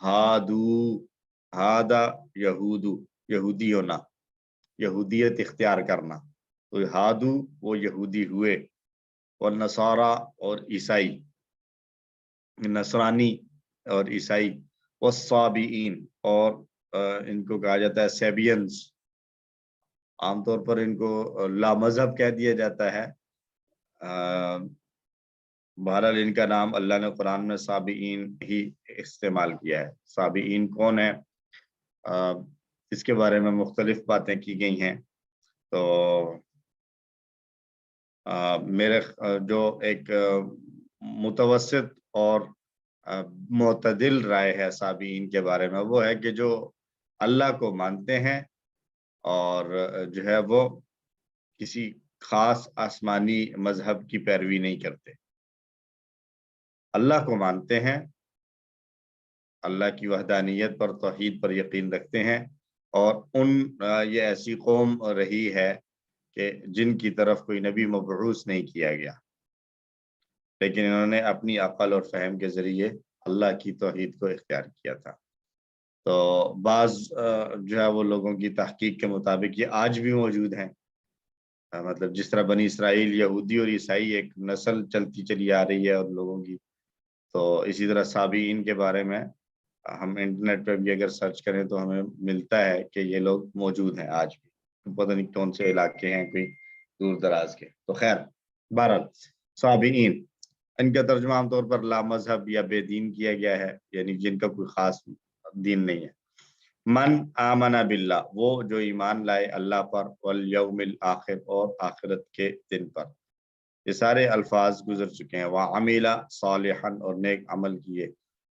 ہادو، ہادا یہودو، یہودی ہونا، یہودیت اختیار کرنا، تو ہادو وہ یہودی ہوئے، والنصارا اور عیسائی، نصرانی اور عیسائی، والصابئین اور ان کو کہا جاتا ہے سیبینز، عام طور پر ان کو لا مذہب کہہ دیا جاتا ہے، بہرحال ان کا نام اللہ نے قرآن میں صابئین ہی استعمال کیا ہے۔ صابئین کون ہے، اس کے بارے میں مختلف باتیں کی گئی ہیں، تو میرے جو ایک متوسط اور معتدل رائے ہے صابئین کے بارے میں، وہ ہے کہ جو اللہ کو مانتے ہیں اور جو ہے وہ کسی خاص آسمانی مذہب کی پیروی نہیں کرتے، اللہ کو مانتے ہیں، اللہ کی وحدانیت پر، توحید پر یقین رکھتے ہیں، اور یہ ایسی قوم رہی ہے کہ جن کی طرف کوئی نبی مبعوث نہیں کیا گیا، لیکن انہوں نے اپنی عقل اور فہم کے ذریعے اللہ کی توحید کو اختیار کیا تھا۔ تو بعض جو ہے وہ لوگوں کی تحقیق کے مطابق یہ آج بھی موجود ہیں، مطلب جس طرح بنی اسرائیل، یہودی اور عیسائی ایک نسل چلتی چلی آ رہی ہے اور لوگوں کی، تو اسی طرح صابئین کے بارے میں ہم انٹرنیٹ پہ بھی اگر سرچ کریں تو ہمیں ملتا ہے کہ یہ لوگ موجود ہیں آج بھی، پتہ نہیں کون سے علاقے ہیں، کوئی دور دراز کے۔ تو خیر بہرحال صابئین، ان کا ترجمہ عام طور پر لا مذہب یا بے دین کیا گیا ہے، یعنی جن کا کوئی خاص دین نہیں ہے۔ من آمن باللہ، وہ جو ایمان لائے اللہ پر، والیوم الآخر اور آخرت کے دن پر، یہ سارے الفاظ گزر چکے ہیں۔ وعمل صالحا اور نیک عمل کیے،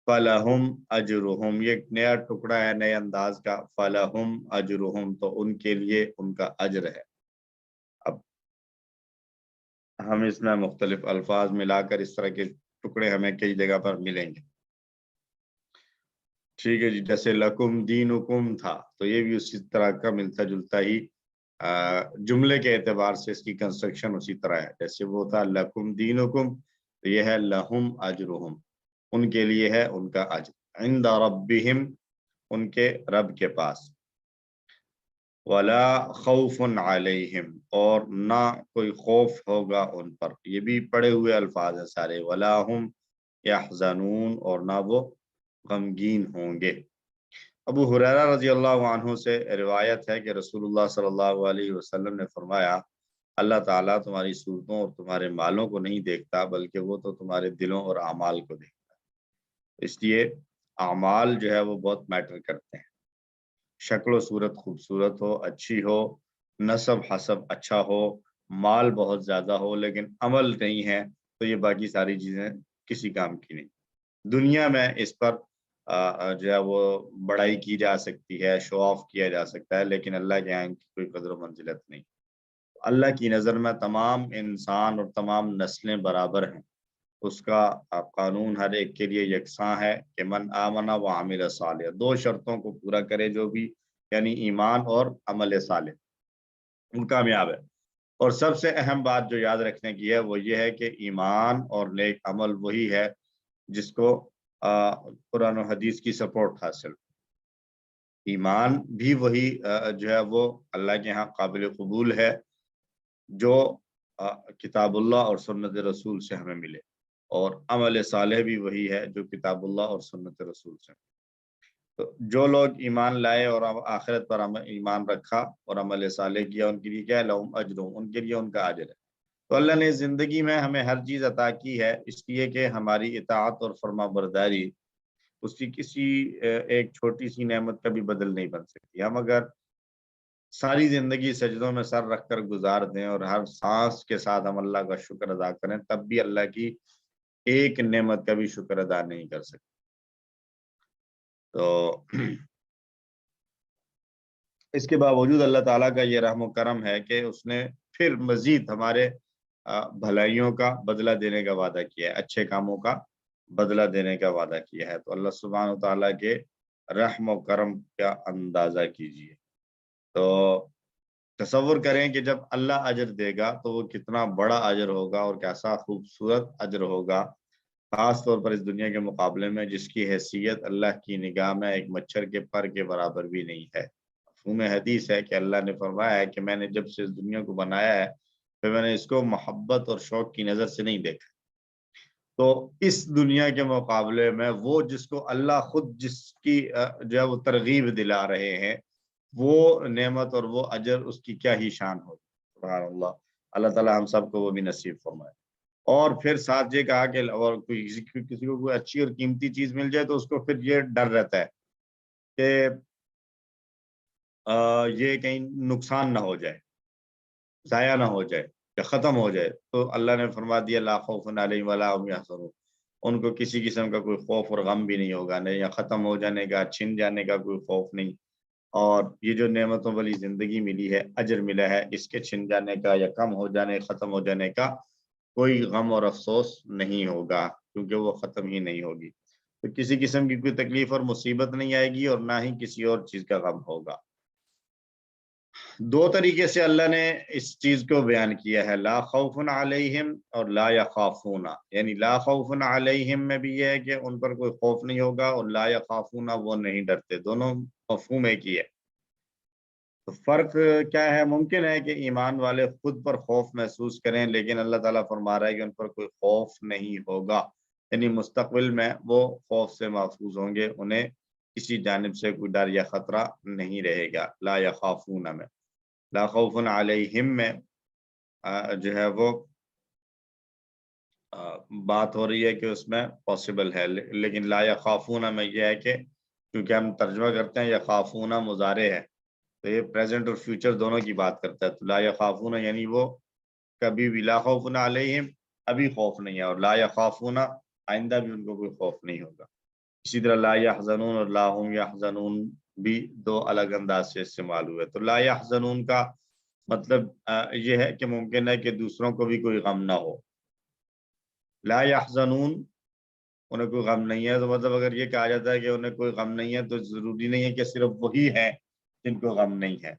فلہم اجرہم، یہ ایک نیا ٹکڑا ہے نئے انداز کا، فلہم اجرہم، تو ان کے لیے ان کا اجر ہے۔ اب ہم اس میں مختلف الفاظ ملا کر اس طرح کے ٹکڑے ہمیں کئی جگہ پر ملیں گے، ٹھیک ہے جی۔ جیسے لکم دینکم تھا، تو یہ بھی اسی طرح کا ملتا جلتا ہی جملے کے اعتبار سے اس کی کنسٹرکشن اسی طرح ہے، جیسے وہ تھا لکم دینکم، تو یہ ہے لہم اجرہم، ان کے لیے ہے ان کا اجر، عند ربہم، ان کے رب کے پاس، ولا خوف علیہم، اور نہ کوئی خوف ہوگا ان پر، یہ بھی پڑے ہوئے الفاظ ہیں سارے، ولا ہم یحزنون، اور نہ وہ غمگین ہوں گے۔ ابو ہریرہ رضی اللہ عنہ سے روایت ہے کہ رسول اللہ صلی اللہ علیہ وسلم نے فرمایا، اللہ تعالیٰ تمہاری صورتوں اور تمہارے مالوں کو نہیں دیکھتا، بلکہ وہ تو تمہارے دلوں اور اعمال کو دیکھتا ہے۔ اس لیے اعمال جو ہے وہ بہت میٹر کرتے ہیں، شکل و صورت خوبصورت ہو، اچھی ہو، نسب حسب اچھا ہو، مال بہت زیادہ ہو، لیکن عمل نہیں ہے، تو یہ باقی ساری چیزیں کسی کام کی نہیں۔ دنیا میں اس پر جو ہے وہ بڑائی کی جا سکتی ہے، شو آف کیا جا سکتا ہے، لیکن اللہ کے یہاں کی کوئی قدر و منزلت نہیں۔ اللہ کی نظر میں تمام انسان اور تمام نسلیں برابر ہیں، اس کا قانون ہر ایک کے لیے یکساں ہے کہ من آمن و عامل صالح، دو شرطوں کو پورا کرے جو بھی، یعنی ایمان اور عمل صالح، وہ کامیاب ہے۔ اور سب سے اہم بات جو یاد رکھنے کی ہے وہ یہ ہے کہ ایمان اور نیک عمل وہی ہے جس کو قرآن و حدیث کی سپورٹ حاصل، ایمان بھی وہی جو ہے وہ اللہ کے ہاں قابل قبول ہے جو کتاب اللہ اور سنت رسول سے ہمیں ملے، اور عمل صالح بھی وہی ہے جو کتاب اللہ اور سنت رسول سے۔ تو جو لوگ ایمان لائے اور آخرت پر ایمان رکھا اور عمل صالح کیا، ان کے لیے کیا ہے، لہم اجرہم، ان کے لیے ان کا اجر ہے۔ تو اللہ نے زندگی میں ہمیں ہر چیز عطا کی ہے اس لیے کہ ہماری اطاعت اور فرما برداری اس کی کسی ایک چھوٹی سی نعمت کا بھی بدل نہیں بن سکتی۔ ہم اگر ساری زندگی سجدوں میں سر رکھ کر گزار دیں اور ہر سانس کے ساتھ ہم اللہ کا شکر ادا کریں، تب بھی اللہ کی ایک نعمت کا بھی شکر ادا نہیں کر سکتے۔ تو اس کے باوجود اللہ تعالیٰ کا یہ رحم و کرم ہے کہ اس نے پھر مزید ہمارے بھلائیوں کا بدلہ دینے کا وعدہ کیا ہے، اچھے کاموں کا بدلہ دینے کا وعدہ کیا ہے۔ تو اللہ سبحانہ و تعالیٰ کے رحم و کرم کا اندازہ کیجیے، تو تصور کریں کہ جب اللہ اجر دے گا تو وہ کتنا بڑا اجر ہوگا اور کیسا خوبصورت اجر ہوگا۔ خاص طور پر اس دنیا کے مقابلے میں جس کی حیثیت اللہ کی نگاہ میں ایک مچھر کے پر کے برابر بھی نہیں ہے۔ مفہوم حدیث ہے کہ اللہ نے فرمایا ہے کہ میں نے جب سے اس دنیا کو بنایا ہے پھر میں نے اس کو محبت اور شوق کی نظر سے نہیں دیکھا۔ تو اس دنیا کے مقابلے میں وہ جس کو اللہ خود جس کی جو ہے وہ ترغیب دلا رہے ہیں، وہ نعمت اور وہ اجر اس کی کیا ہی شان ہو۔ سبحان اللہ، اللہ تعالیٰ ہم سب کو وہ بھی نصیب فرمائے۔ اور پھر ساتھ یہ کہا کہ اور کسی کو کوئی اچھی اور قیمتی چیز مل جائے تو اس کو پھر یہ ڈر رہتا ہے کہ یہ کہیں نقصان نہ ہو جائے، ضائع نہ ہو جائے یا ختم ہو جائے۔ تو اللہ نے فرما دیا لا خوف علیہم ولا هم يحزنون، ان کو کسی قسم کا کوئی خوف اور غم بھی نہیں ہوگا، نہیں یا ختم ہو جانے کا، چھن جانے کا کوئی خوف نہیں۔ اور یہ جو نعمتوں والی زندگی ملی ہے، اجر ملا ہے، اس کے چھن جانے کا یا کم ہو جانے، ختم ہو جانے کا کوئی غم اور افسوس نہیں ہوگا، کیونکہ وہ ختم ہی نہیں ہوگی۔ تو کسی قسم کی کوئی تکلیف اور مصیبت نہیں آئے گی اور نہ ہی کسی اور چیز کا غم ہوگا۔ دو طریقے سے اللہ نے اس چیز کو بیان کیا ہے، لا خوف علیہم اور لا یخافون۔ یعنی لا خوف علیہم میں بھی یہ ہے کہ ان پر کوئی خوف نہیں ہوگا، اور لا یخافون وہ نہیں ڈرتے، دونوں مفہوم ایک ہی ہے۔ تو فرق کیا ہے؟ ممکن ہے کہ ایمان والے خود پر خوف محسوس کریں، لیکن اللہ تعالیٰ فرما رہا ہے کہ ان پر کوئی خوف نہیں ہوگا، یعنی مستقبل میں وہ خوف سے محفوظ ہوں گے، انہیں کسی جانب سے کوئی ڈر یا خطرہ نہیں رہے گا۔ لا یخافون میں، لا خوف علیہم میں جو ہے وہ بات ہو رہی ہے کہ اس میں پاسبل ہے، لیکن لا یخافون میں یہ ہے کہ کیونکہ ہم ترجمہ کرتے ہیں یخافون مضارع ہے، تو یہ پریزنٹ اور فیوچر دونوں کی بات کرتا ہے۔ تو لا یخافون یعنی وہ کبھی بھی، لا خوف علیہم ابھی خوف نہیں ہے، اور لا یخافون آئندہ بھی ان کو کوئی خوف نہیں ہوگا۔ اسی طرح لا یحزنون اور لا هم یحزنون بھی دو الگ انداز سے استعمال ہوئے۔ تو لا یحزنون کا مطلب یہ ہے کہ ممکن ہے کہ دوسروں کو بھی کوئی غم نہ ہو۔ لا یحزنون انہیں کوئی غم نہیں ہے، تو مطلب اگر یہ کہا جاتا ہے کہ انہیں کوئی غم نہیں ہے تو ضروری نہیں ہے کہ صرف وہی ہیں جن کو غم نہیں ہے،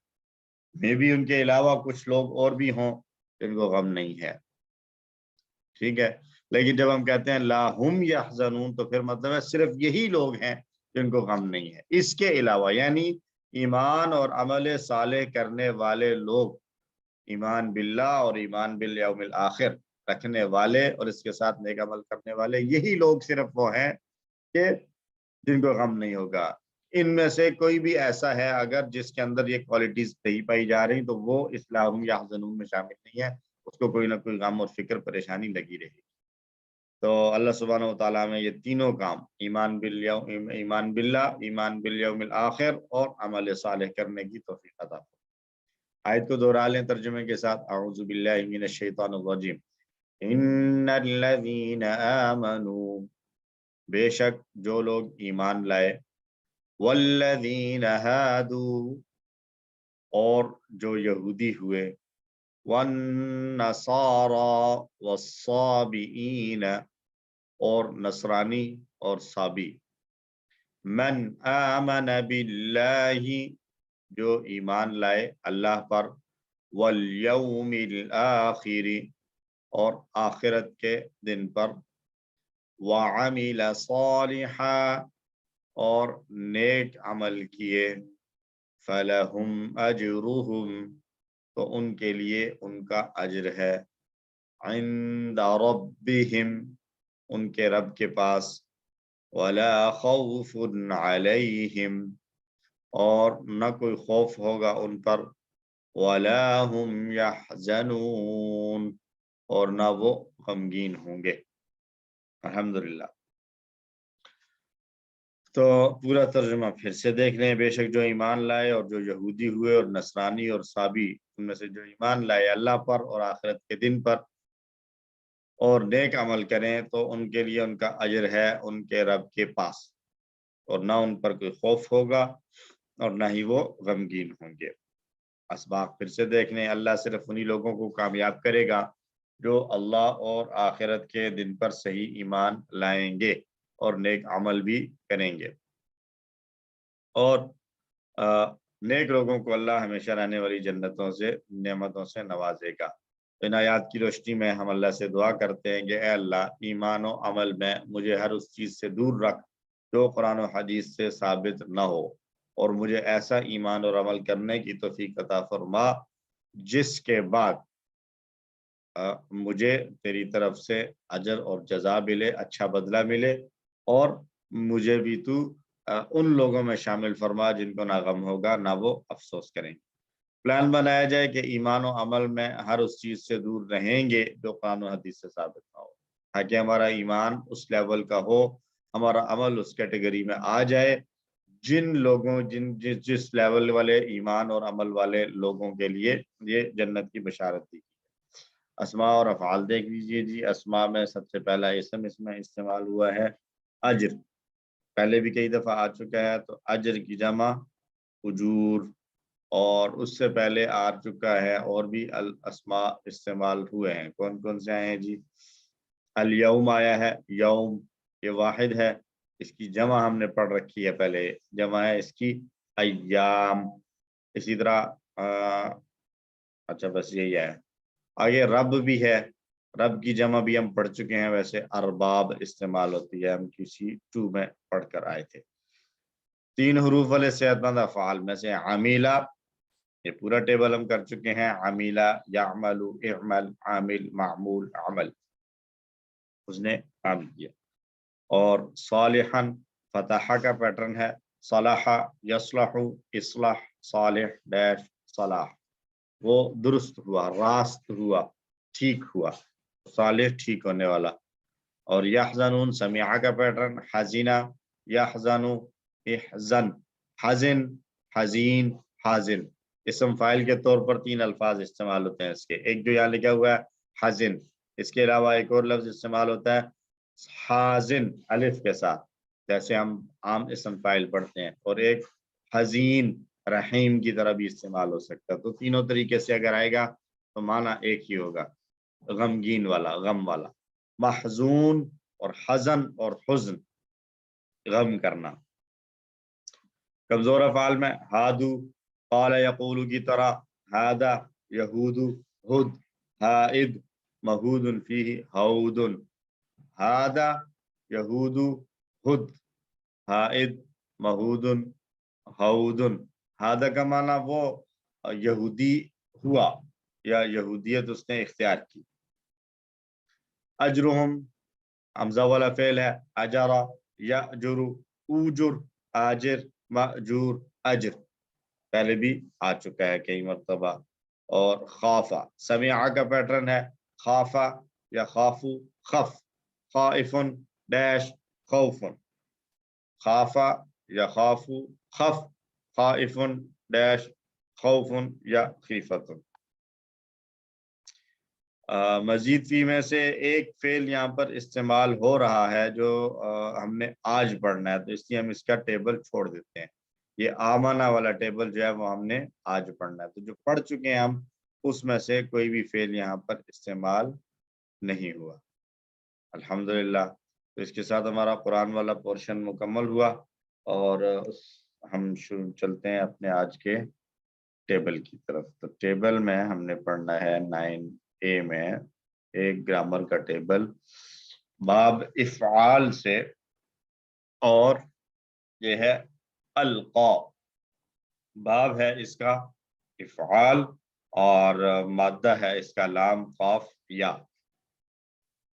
میں بھی ان کے علاوہ کچھ لوگ اور بھی ہوں جن کو غم نہیں ہے، ٹھیک ہے۔ لیکن جب ہم کہتے ہیں لا هم یحزنون تو پھر مطلب ہے صرف یہی لوگ ہیں جن کو غم نہیں ہے، اس کے علاوہ یعنی ایمان اور عمل صالح کرنے والے لوگ، ایمان باللہ اور ایمان بالیوم الآخر رکھنے والے اور اس کے ساتھ نیک عمل کرنے والے، یہی لوگ صرف وہ ہیں کہ جن کو غم نہیں ہوگا۔ ان میں سے کوئی بھی ایسا ہے اگر جس کے اندر یہ کوالٹیز نہیں پائی جا رہی تو وہ اس لا هم یحزنون میں شامل نہیں ہے، اس کو کوئی نہ کوئی غم اور فکر پریشانی لگی رہے گی۔ تو اللہ سبحانہ و تعالیٰ میں یہ تینوں کام، ایمان باللہ، ایمان بالیوم الآخر اور عمل صالح کرنے کی توفیق عطا فرمائے۔ آیت کو دوہرا لیں ترجمے کے ساتھ، اعوذ باللہ من الشیطان الرجیم، ان الذین آمنوا بے شک جو لوگ ایمان لائے، والذین ہادوا اور جو یہودی ہوئے، والنصارى والصابئین اور نصرانی اور صابی، من آمن باللہ جو ایمان لائے اللہ پر، والیوم الآخر اور آخرت کے دن پر، وعمل صالحا اور نیک عمل کیے، فلہم اجرہم تو ان کے لیے ان کا اجر ہے، عند ربہم ان کے رب کے پاس، ولا خوف علیہم اور نہ کوئی خوف ہوگا ان پر، ولا هم یحزنون اور نہ وہ غمگین ہوں گے۔ الحمدللہ۔ تو پورا ترجمہ پھر سے دیکھ لیں، بے شک جو ایمان لائے اور جو یہودی ہوئے اور نصرانی اور صابی، ان میں سے جو ایمان لائے اللہ پر اور آخرت کے دن پر اور نیک عمل کریں تو ان کے لیے ان کا اجر ہے ان کے رب کے پاس، اور نہ ان پر کوئی خوف ہوگا اور نہ ہی وہ غمگین ہوں گے۔ اسباق پھر سے دیکھ لیں، اللہ صرف انہی لوگوں کو کامیاب کرے گا جو اللہ اور آخرت کے دن پر صحیح ایمان لائیں گے اور نیک عمل بھی کریں گے، اور نیک لوگوں کو اللہ ہمیشہ رہنے والی جنتوں سے، نعمتوں سے نوازے گا۔ ان آیات کی روشنی میں ہم اللہ سے دعا کرتے ہیں کہ اے اللہ ایمان و عمل میں مجھے ہر اس چیز سے دور رکھ جو قرآن و حدیث سے ثابت نہ ہو، اور مجھے ایسا ایمان اور عمل کرنے کی توفیق عطا فرما جس کے بعد مجھے تیری طرف سے اجر اور جزا ملے، اچھا بدلہ ملے، اور مجھے بھی تو ان لوگوں میں شامل فرما جن کو نہ غم ہوگا نہ وہ افسوس کریں گے۔ پلان بنایا جائے کہ ایمان و عمل میں ہر اس چیز سے دور رہیں گے جو قرآن و حدیث سے ثابت نہ ہو، تاکہ ہمارا ایمان اس لیول کا ہو، ہمارا عمل اس کیٹیگری میں آ جائے جن لوگوں جس لیول والے ایمان اور عمل والے لوگوں کے لیے یہ جنت کی بشارت دی۔ اسماء اور افعال دیکھ لیجیے جی۔ اسماء میں سب سے پہلا اسم اس میں استعمال ہوا ہے اجر، پہلے بھی کئی دفعہ آ چکا ہے، تو اجر کی جمع اجور، اور اس سے پہلے آ چکا ہے اور بھی الاسماء استعمال ہوئے ہیں۔ کون کون سے آئے ہیں جی؟ الیوم آیا ہے، یوم یہ واحد ہے، اس کی جمع ہم نے پڑھ رکھی ہے، پہلے جمع ہے اس کی ایام۔ اسی طرح اچھا بس یہی ہے۔ آگے رب بھی ہے، رب کی جمع بھی ہم پڑھ چکے ہیں، ویسے ارباب استعمال ہوتی ہے، ہم کسی 2 میں پڑھ کر آئے تھے۔ 3 حروف والے صحت مند افعال میں سے عمیلہ، یہ پورا ٹیبل ہم کر چکے ہیں، عمیلہ، یعمل، اعمل، عامل، معمول، عمل، اس نے کام کیا۔ اور صالحا، فتح کا پیٹرن ہے، صلح، یصلح، اصلاح، صالح ڈیش صلاح، وہ درست ہوا، راست ہوا، ٹھیک ہوا، صالح ٹھیک ہونے والا۔ اور یحزنون، سمیعہ کا پیٹرن، حزینہ، یحزن، احزن، حزن، حزین، حازن۔ اسم فاعل کے طور پر 3 الفاظ استعمال ہوتے ہیں اس کے، ایک جو یہاں لکھا ہوا ہے حزن، اس کے علاوہ ایک اور لفظ استعمال ہوتا ہے حازن الف کے ساتھ، جیسے ہم عام اسم فاعل پڑھتے ہیں، اور ایک حزین رحیم کی طرح بھی استعمال ہو سکتا ہے۔ تو تینوں طریقے سے اگر آئے گا تو معنی ایک ہی ہوگا، غمگین والا، غم والا۔ محزون اور حزن اور حزن، غم کرنا۔ کمزور افعال میں ہادو، قال یقول کی طرح، ہادا، یہود، ہد، حائد، مہود فیہ، ہود، ہادا، یہود، ہد، حائد، مہود، ہود۔ ہادا کا معنی وہ یہودی ہوا یا یہودیت اس نے اختیار کی۔ اجرہم، حمزہ والا فعل ہے، اجرا، یاجر، اوجر، آجر، ماجور، اجر، پہلے بھی آ چکا ہے کئی مرتبہ۔ اور خافا، سمیعہ کا پیٹرن ہے، خافا یا خافو، خف، خائفن ڈیش خوفن، خافا یا خافو، خف، خائفن ڈیش خوفن یا خیفتن۔ مزید فی میں سے ایک فعل یہاں پر استعمال ہو رہا ہے جو ہم نے آج پڑھنا ہے، تو اس لیے ہم اس کا ٹیبل چھوڑ دیتے ہیں۔ یہ آمانہ والا ٹیبل جو ہے وہ ہم نے آج پڑھنا ہے، تو جو پڑھ چکے ہیں ہم اس میں سے کوئی بھی فعل یہاں پر استعمال نہیں ہوا، الحمدللہ۔ تو اس کے ساتھ ہمارا قرآن والا پورشن مکمل ہوا، اور ہم چلتے ہیں اپنے آج کے ٹیبل کی طرف۔ تو ٹیبل میں ہم نے پڑھنا ہے 9A میں ایک گرامر کا ٹیبل، باب افعال سے، اور یہ ہے القا، باب ہے اس کا افعال، اور مادہ ہے اس کا لام، قاف، یا۔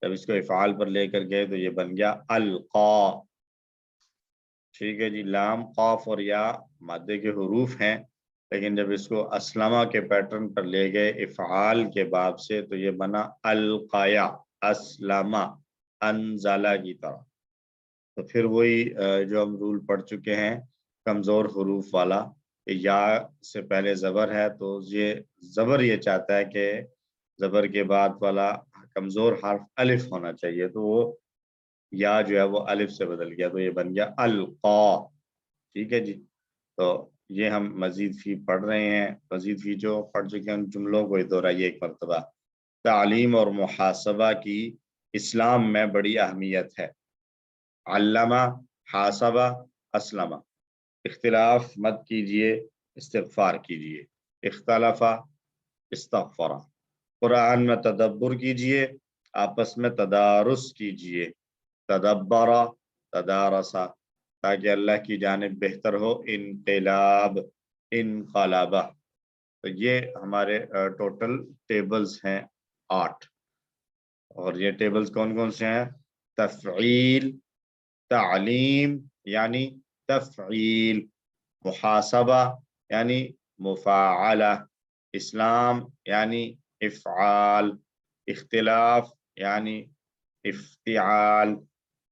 جب اس کو افعال پر لے کر گئے تو یہ بن گیا القا، ٹھیک ہے جی۔ لام، قاف اور یا مادے کے حروف ہیں، لیکن جب اس کو اسلمہ کے پیٹرن پر لے گئے افعال کے باب سے تو یہ بنا القایا، اسلمہ، انزلہ کی طرح۔ تو پھر وہی جو ہم رول پڑھ چکے ہیں کمزور حروف والا، یا سے پہلے زبر ہے تو یہ زبر یہ چاہتا ہے کہ زبر کے بعد والا کمزور حرف الف ہونا چاہیے، تو وہ یا جو ہے وہ الف سے بدل گیا، تو یہ بن گیا القا، ٹھیک ہے جی۔ تو یہ ہم مزید فی پڑھ رہے ہیں، مزید فی جو پڑھ چکے ہیں ان جملوں کو دہرائیے ایک مرتبہ۔ تعلیم اور محاسبہ کی اسلام میں بڑی اہمیت ہے۔ علامہ، حاسبہ، اسلمہ، اختلاف مت کیجیے، استغفار کیجیے، اختلافہ، استغفرہ، قرآن میں تدبر کیجئے، آپس میں تدارس کیجئے، تدبرا تدارسا، تاکہ اللہ کی جانب بہتر ہو، انقلاب انقلابہ۔ تو یہ ہمارے ٹوٹل ٹیبلز ہیں 8، اور یہ ٹیبلز کون کون سے ہیں؟ تفعیل، تعلیم یعنی تفعیل، محاسبہ یعنی مفاعلہ، اسلام یعنی افعال، اختلاف یعنی افتعال،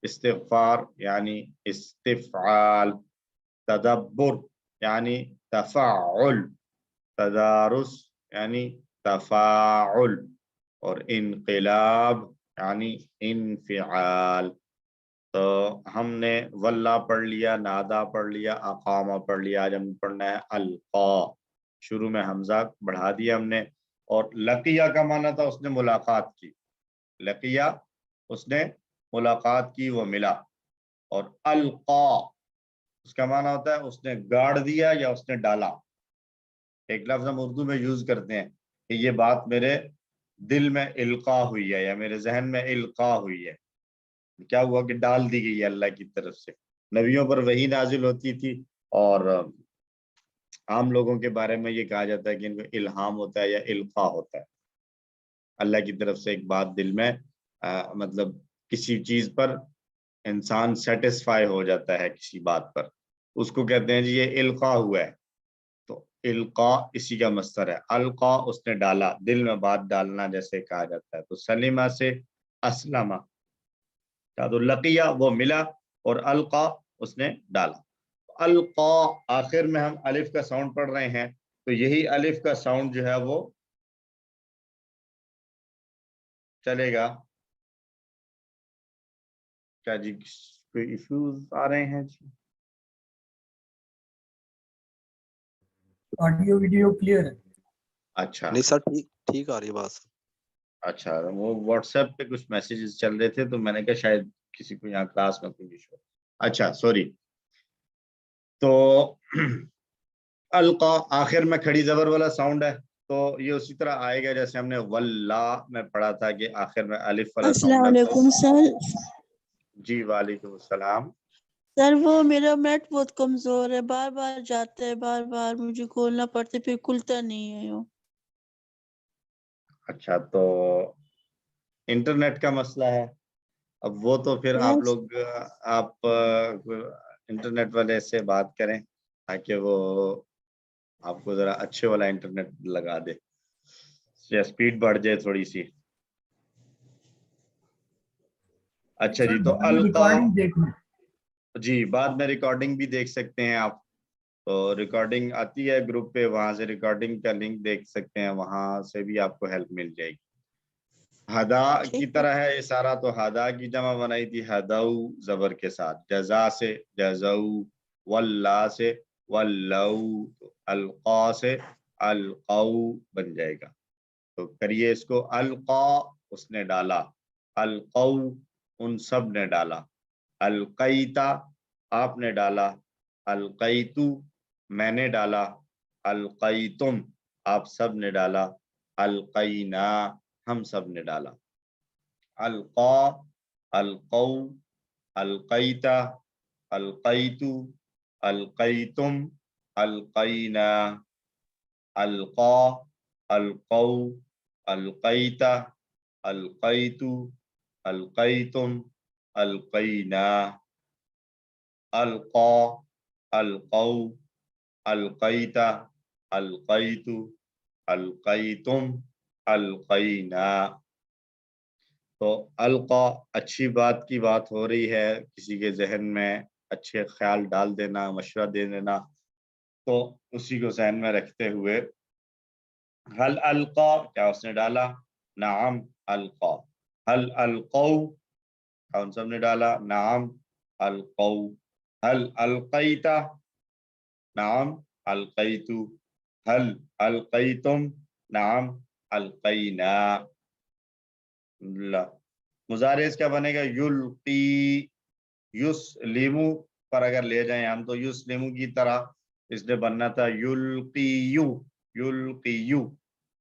استغفار یعنی استفعال، تدبر یعنی تفعل، تدارس یعنی تفاعل، اور انقلاب یعنی انفعال۔ تو ہم نے واللہ پڑھ لیا، نادا پڑھ لیا، اقامہ پڑھ لیا، آج ہم پڑھنا ہے القا۔ شروع میں حمزہ بڑھا دیا ہم نے، اور لقیہ کا معنی تھا اس نے ملاقات کی، لقیہ اس نے ملاقات کی، وہ ملا، اور القا اس کا معنی ہوتا ہے اس نے گاڑ دیا یا اس نے ڈالا۔ ایک لفظ ہم اردو میں یوز کرتے ہیں کہ یہ بات میرے دل میں القا ہوئی ہے یا میرے ذہن میں القا ہوئی ہے، کیا ہوا کہ ڈال دی گئی ہے اللہ کی طرف سے۔ نبیوں پر وحی نازل ہوتی تھی، اور عام لوگوں کے بارے میں یہ کہا جاتا ہے کہ ان کو الہام ہوتا ہے یا القا ہوتا ہے، اللہ کی طرف سے ایک بات دل میں مطلب کسی چیز پر انسان سیٹسفائی ہو جاتا ہے کسی بات پر، اس کو کہتے ہیں جی یہ القا ہوا ہے۔ تو القا اسی کا مصدر ہے، القا اس نے ڈالا، دل میں بات ڈالنا جیسے کہا جاتا ہے۔ تو سلمہ سے اسلمہ، تو لقیہ وہ ملا، اور القا اس نے ڈالا۔ القا آخر میں ہم الف کا ساؤنڈ پڑھ رہے ہیں، تو یہی الف کا ساؤنڈ جو ہے وہ چلے گا۔ کیا جی کوئی ایشوز آ رہے ہیں جی؟ آڈیو ویڈیو کلیئر ہے؟ اچھا نہیں سر، ٹھیک آ رہی ہے بات۔ اچھا، وہ واٹس ایپ پہ کچھ میسیجز چل رہے تھے تو میں نے کہا شاید کسی کو یہاں کلاس میں کوئی ایشو۔ اچھا سوری۔ تو القا آخر میں کھڑی زبر والا ساؤنڈ ہے، تو یہ اسی طرح آئے گا جیسے ہم نے واللہ میں پڑھا تھا کہ آخر میں الف والا السلام ساؤنڈ ہے۔ علیکم سر۔ جی وعلیکم السلام۔ سر وہ میرا نیٹ بہت کمزور ہے، بار بار جاتا ہے، بار بار مجھے کھولنا پڑتا ہے، پھر کھلتا نہیں ہے وہ۔ اچھا تو انٹرنیٹ کا مسئلہ ہے، اب وہ تو پھر آپ لوگ آپ انٹرنیٹ والے سے بات کریں تاکہ وہ آپ کو ذرا اچھے والا انٹرنیٹ لگا دے یا اسپیڈ بڑھ جائے تھوڑی سی۔ اچھا جی، تو القا ریکارڈنگ دیکھنا، جی بعد میں ریکارڈنگ بھی دیکھ سکتے ہیں آپ، تو ریکارڈنگ آتی ہے گروپ پہ، وہاں سے ریکارڈنگ کا لنک دیکھ سکتے ہیں، وہاں سے بھی آپ کو ہیلپ مل جائے گی۔ ہدا کی طرح ہے یہ سارا، تو ہدا کی جمع بنائی تھی ہدو زبر کے ساتھ، جزا سے جزو، واللہ سے واللو، القا سے القو بن جائے گا۔ تو کریے اس کو، القا اس نے ڈالا، القو ان سب نے ڈالا، القیتا آپ نے ڈالا، القیتو میں نے ڈالا، القیتم آپ سب نے ڈالا، القینا ہم سب نے ڈالا۔ القا، القو، القیتا، القیتو، القیتم، القینا، القا، القو، القیتا، القیتو، القیتم، القینا، القا، القو، القیتا، القیتو، القیتم، القینا۔ تو القا اچھی بات کی بات ہو رہی ہے، کسی کے ذہن میں اچھے خیال ڈال دینا، مشورہ دے دینا، تو اسی کو ذہن میں رکھتے ہوئے حل القا کیا اس نے ڈالا، نعم القا، حل القو ہم سب نے ڈالا، نعم القو، حل القیتا نعم القیتو، حل القیتم نعم القینا۔ مضارع اس کا بنے گا یلقی، یسلمو پر اگر لے جائیں ہم تو یسلمو کی طرح اس نے بننا تھا یلقیو، یلقیو،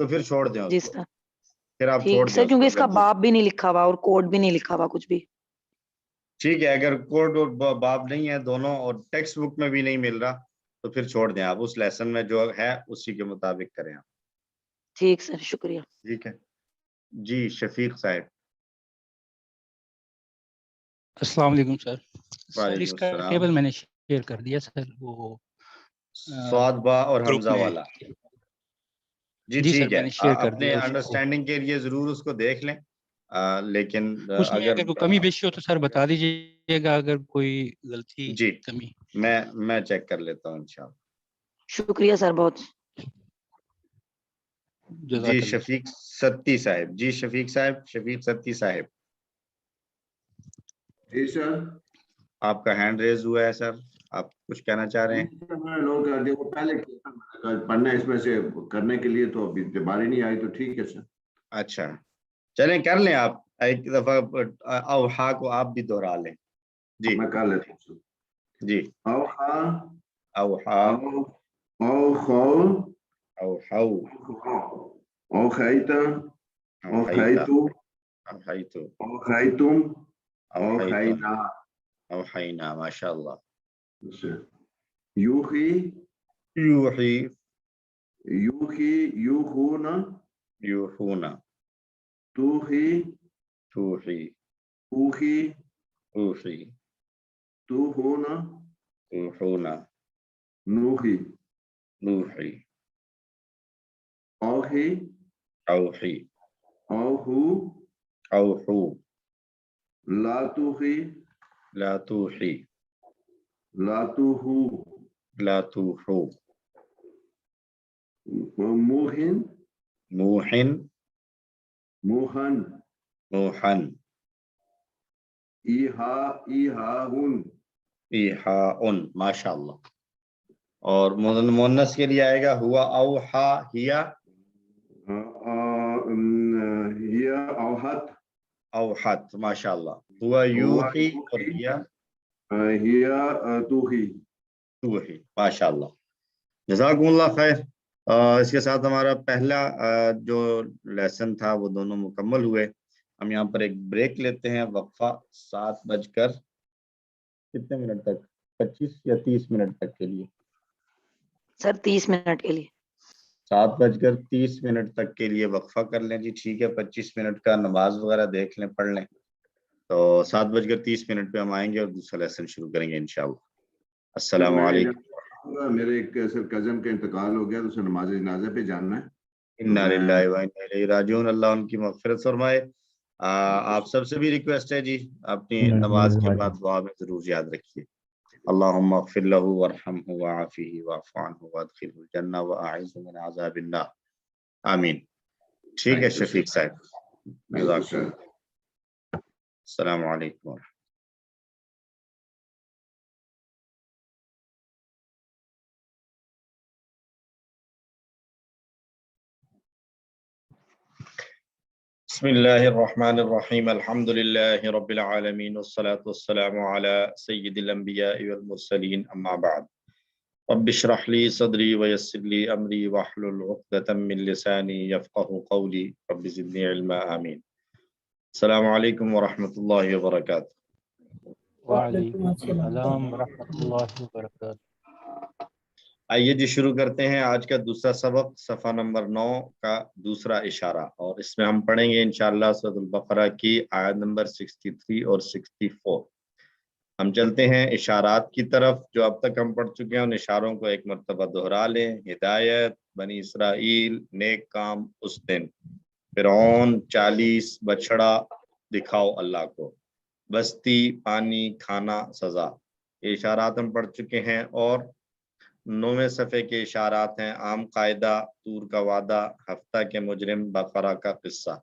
تو پھر چھوڑ دیں جی اس کو، سر پھر آپ چھوڑ ٹھیک دیں سر، اس کیونکہ کو اس کا اگر باپ بھی نہیں لکھا ہوا اور کوڈ بھی نہیں لکھا ہوا کچھ بھی. ٹھیک ہے، اگر کوڈ اور باب نہیں ہے دونوں اور ٹیکسٹ بک میں بھی نہیں مل رہا تو پھر چھوڑ دیں، آپ اس لیسن میں جو ہے اسی کے مطابق کریں آپ. ٹھیک سر، شکریہ. ٹھیک ہے جی شفیق صاحب. السلام علیکم سر. سر وعلیکم اس کا السلام. ٹیبل میں نے شیئر کر دیا سر، وہ سواد با اور گروپ حمزہ میں. والا. جی جی سر ٹھیک ہے، میں نے شیئر کر اپنے دیا اس کو. انڈرسٹینڈنگ کے لیے ضرور اس کو دیکھ لیں، لیکن اس میں اگر کوئی کمی بیشی ہو تو سر بتا دیجیے گا، اگر کوئی غلطی جی کمی. میں چیک کر لیتا ہوں انشاءاللہ. شکریہ سر بہت. جی جزاک اللہ. شفیق ستی صاحب. جی شفیق صاحب، شفیق ستی صاحب جی سر. آپ کا ہینڈ ریز ہوا ہے سر، آپ کچھ کہنا چاہ رہے ہیں؟ میں نے نوٹ کر دیا، وہ پہلے کیا تھا پڑھنا اس میں سے کرنے کے لیے، تو ابھی باری نہیں آئی، تو ٹھیک ہے سر. اچھا چلیں کر لیں، آپ ایک دفعہ اوحا کو آپ بھی دہرا لیں. جی میں کر لیتا ہوں سر. جی اوحا اوحا اوخو اوحو اوخیتا اوحیتا اوخیتو اوحیتو اوخیتم اوحیتا اوخینا. اوحینا. ماشاء اللہ. یوخی یوحی یوخی یوخونا یوحونا توخی توحی اوخی اوحی توخونا توحونا نوخی نوحی اوخی اوحی اوخو اوحو لا توخی لا توحی لا توخو لا توحو موخن موحن موخن موحن ایہا ایہاہن ایحاؤن. ماشاء اللہ. اور مونس کے لیے آئے گا ہوا اوحا ہیا ہیا اوحت اوحت. ماشاء اللہ. ہوا یوحی اور ہیا ہیا توخی. توحی. ماشاء اللہ. جزاکم اللہ خیر. اس کے ساتھ ہمارا پہلا جو لیسن تھا وہ دونوں مکمل ہوئے. ہم یہاں پر ایک بریک لیتے ہیں، وقفہ 7 بج کر کتنے منٹ تک، 25 یا 30 منٹ تک کے لیے. سر 30 منٹ کے لیے. 7:30 تک کے لیے وقفہ کر لیں جی. ٹھیک ہے، 25 منٹ کا نماز وغیرہ دیکھ لیں، پڑھ لیں، تو 7:30 پہ ہم آئیں گے اور دوسرا لیسن شروع کریں گے انشاءاللہ. السلام علیکم. میرے ایک سر کزن کا انتقال ہو گیا، تو اسے نماز جنازہ پہ جاننا ہے. انا للہ و انا الیہ راجعون. اللہ ان کی مغفرت فرمائے. آپ سب سے بھی ریکویسٹ ہے جی، اپنی نماز کے بعد دعا میں ضرور یاد رکھیے. اللہم اغفر لہ وارحمہ وعافہ واعف عنہ وادخلہ الجنہ واعذہ من عذاب النار. آمین. ٹھیک ہے شفیق صاحب، جزاک اللہ. السلام علیکم. بسم اللہ الرحمن الرحیم. الحمد للہ رب العالمین والصلاة والسلام علی سید الانبیاء والمرسلین، اما بعد. رب اشرح لی صدری ویسر لی امری واحلل عقدۃ من لسانی یفقهوا قولی رب زدنی علما. آمین. السلام علیکم ورحمۃ اللہ وبرکاتہ. وعلیکم السلام ورحمۃ اللہ وبرکاتہ. آئیے جی شروع کرتے ہیں آج کا دوسرا سبق، صفحہ نمبر 9 کا دوسرا اشارہ، اور اس میں ہم پڑھیں گے انشاءاللہ سورۃ البقرہ کی آیت نمبر 63 اور 64. ہم چلتے ہیں اشارات کی طرف جو اب تک ہم پڑھ چکے ہیں. ان اشاروں کو ایک مرتبہ دہرا لیں. ہدایت، بنی اسرائیل، نیک کام اس دن، فرعون، 40 بچڑا، دکھاؤ اللہ کو، بستی، پانی، کھانا، سزا. یہ اشارات ہم پڑھ چکے ہیں. اور 9ویں صفحے کے اشارات ہیں: عام قاعدہ، طور کا وعدہ، ہفتہ کے مجرم، بقرہ کا قصہ.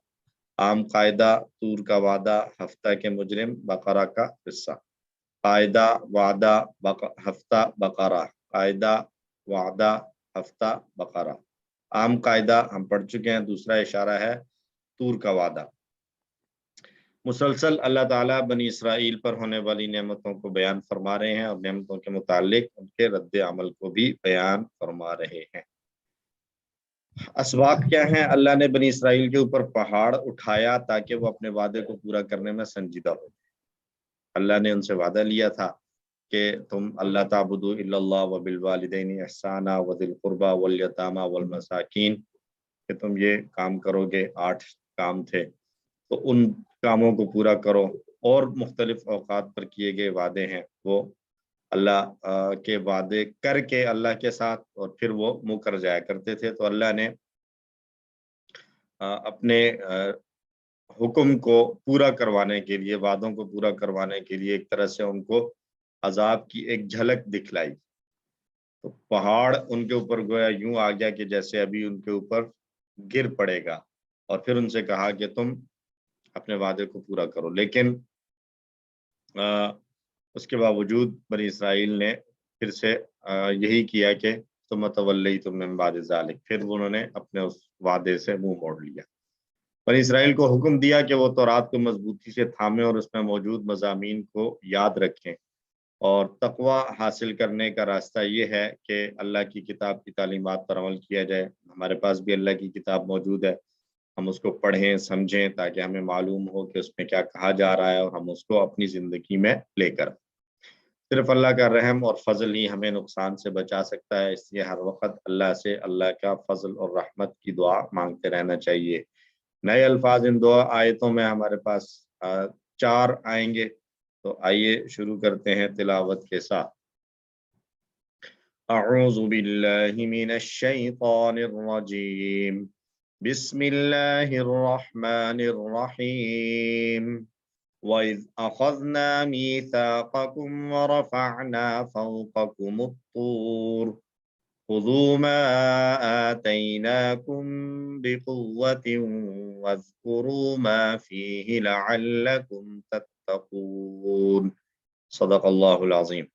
عام قاعدہ، طور کا وعدہ، ہفتہ کے مجرم، بقرہ کا قصہ. قاعدہ، وعدہ، ہفتہ، بقرہ. قاعدہ، وعدہ، ہفتہ، بقرہ. عام قاعدہ ہم پڑھ چکے ہیں. دوسرا اشارہ ہے طور کا وعدہ. مسلسل اللہ تعالیٰ بنی اسرائیل پر ہونے والی نعمتوں کو بیان فرما رہے ہیں اور نعمتوں کے متعلق ان کے رد عمل کو بھی بیان فرما رہے ہیں. اسباق کیا ہیں؟ اللہ نے بنی اسرائیل کے اوپر پہاڑ اٹھایا تاکہ وہ اپنے وعدے کو پورا کرنے میں سنجیدہ ہو. اللہ نے ان سے وعدہ لیا تھا کہ تم اللہ تعبدوا الا اللہ وبالوالدین احسانا وذی القربى والیتامی والمساکین، کہ تم یہ کام کرو گے. 8 کام تھے، تو ان کاموں کو پورا کرو. اور مختلف اوقات پر کیے گئے وعدے ہیں، وہ اللہ کے وعدے کر کے اللہ کے ساتھ اور پھر وہ مکر جایا کرتے تھے. تو اللہ نے اپنے حکم کو پورا کروانے کے لیے، وعدوں کو پورا کروانے کے لیے ایک طرح سے ان کو عذاب کی ایک جھلک دکھلائی. تو پہاڑ ان کے اوپر گویا یوں آ گیا کہ جیسے ابھی ان کے اوپر گر پڑے گا، اور پھر ان سے کہا کہ تم اپنے وعدے کو پورا کرو. لیکن اس کے باوجود بنی اسرائیل نے پھر سے یہی کیا کہ تم تولیتم من بعد ذلک، پھر انہوں نے اپنے اس وعدے سے منہ موڑ لیا. بنی اسرائیل کو حکم دیا کہ وہ تورات کو مضبوطی سے تھامیں اور اس میں موجود مضامین کو یاد رکھیں. اور تقوی حاصل کرنے کا راستہ یہ ہے کہ اللہ کی کتاب کی تعلیمات پر عمل کیا جائے. ہمارے پاس بھی اللہ کی کتاب موجود ہے، ہم اس کو پڑھیں سمجھیں تاکہ ہمیں معلوم ہو کہ اس میں کیا کہا جا رہا ہے، اور ہم اس کو اپنی زندگی میں لے کر. صرف اللہ کا رحم اور فضل ہی ہمیں نقصان سے بچا سکتا ہے، اس لیے ہر وقت اللہ سے اللہ کا فضل اور رحمت کی دعا مانگتے رہنا چاہیے. نئے الفاظ ان 2 آیتوں میں ہمارے پاس 4 آئیں گے، تو آئیے شروع کرتے ہیں تلاوت کے ساتھ. اعوذ باللہ من الشیطان الرجیم، بسم اللہ الرحمن الرحیم. وَإِذْ أَخَذْنَا مِيثَاقَكُمْ وَرَفَعْنَا فَوْقَكُمُ الطُّورَ خُذُوا مَا آتَيْنَاكُمْ بِقُوَّةٍ وَاذْكُرُوا مَا فِيهِ لَعَلَّكُمْ تَتَّقُونَ. صدق اللہ العظیم.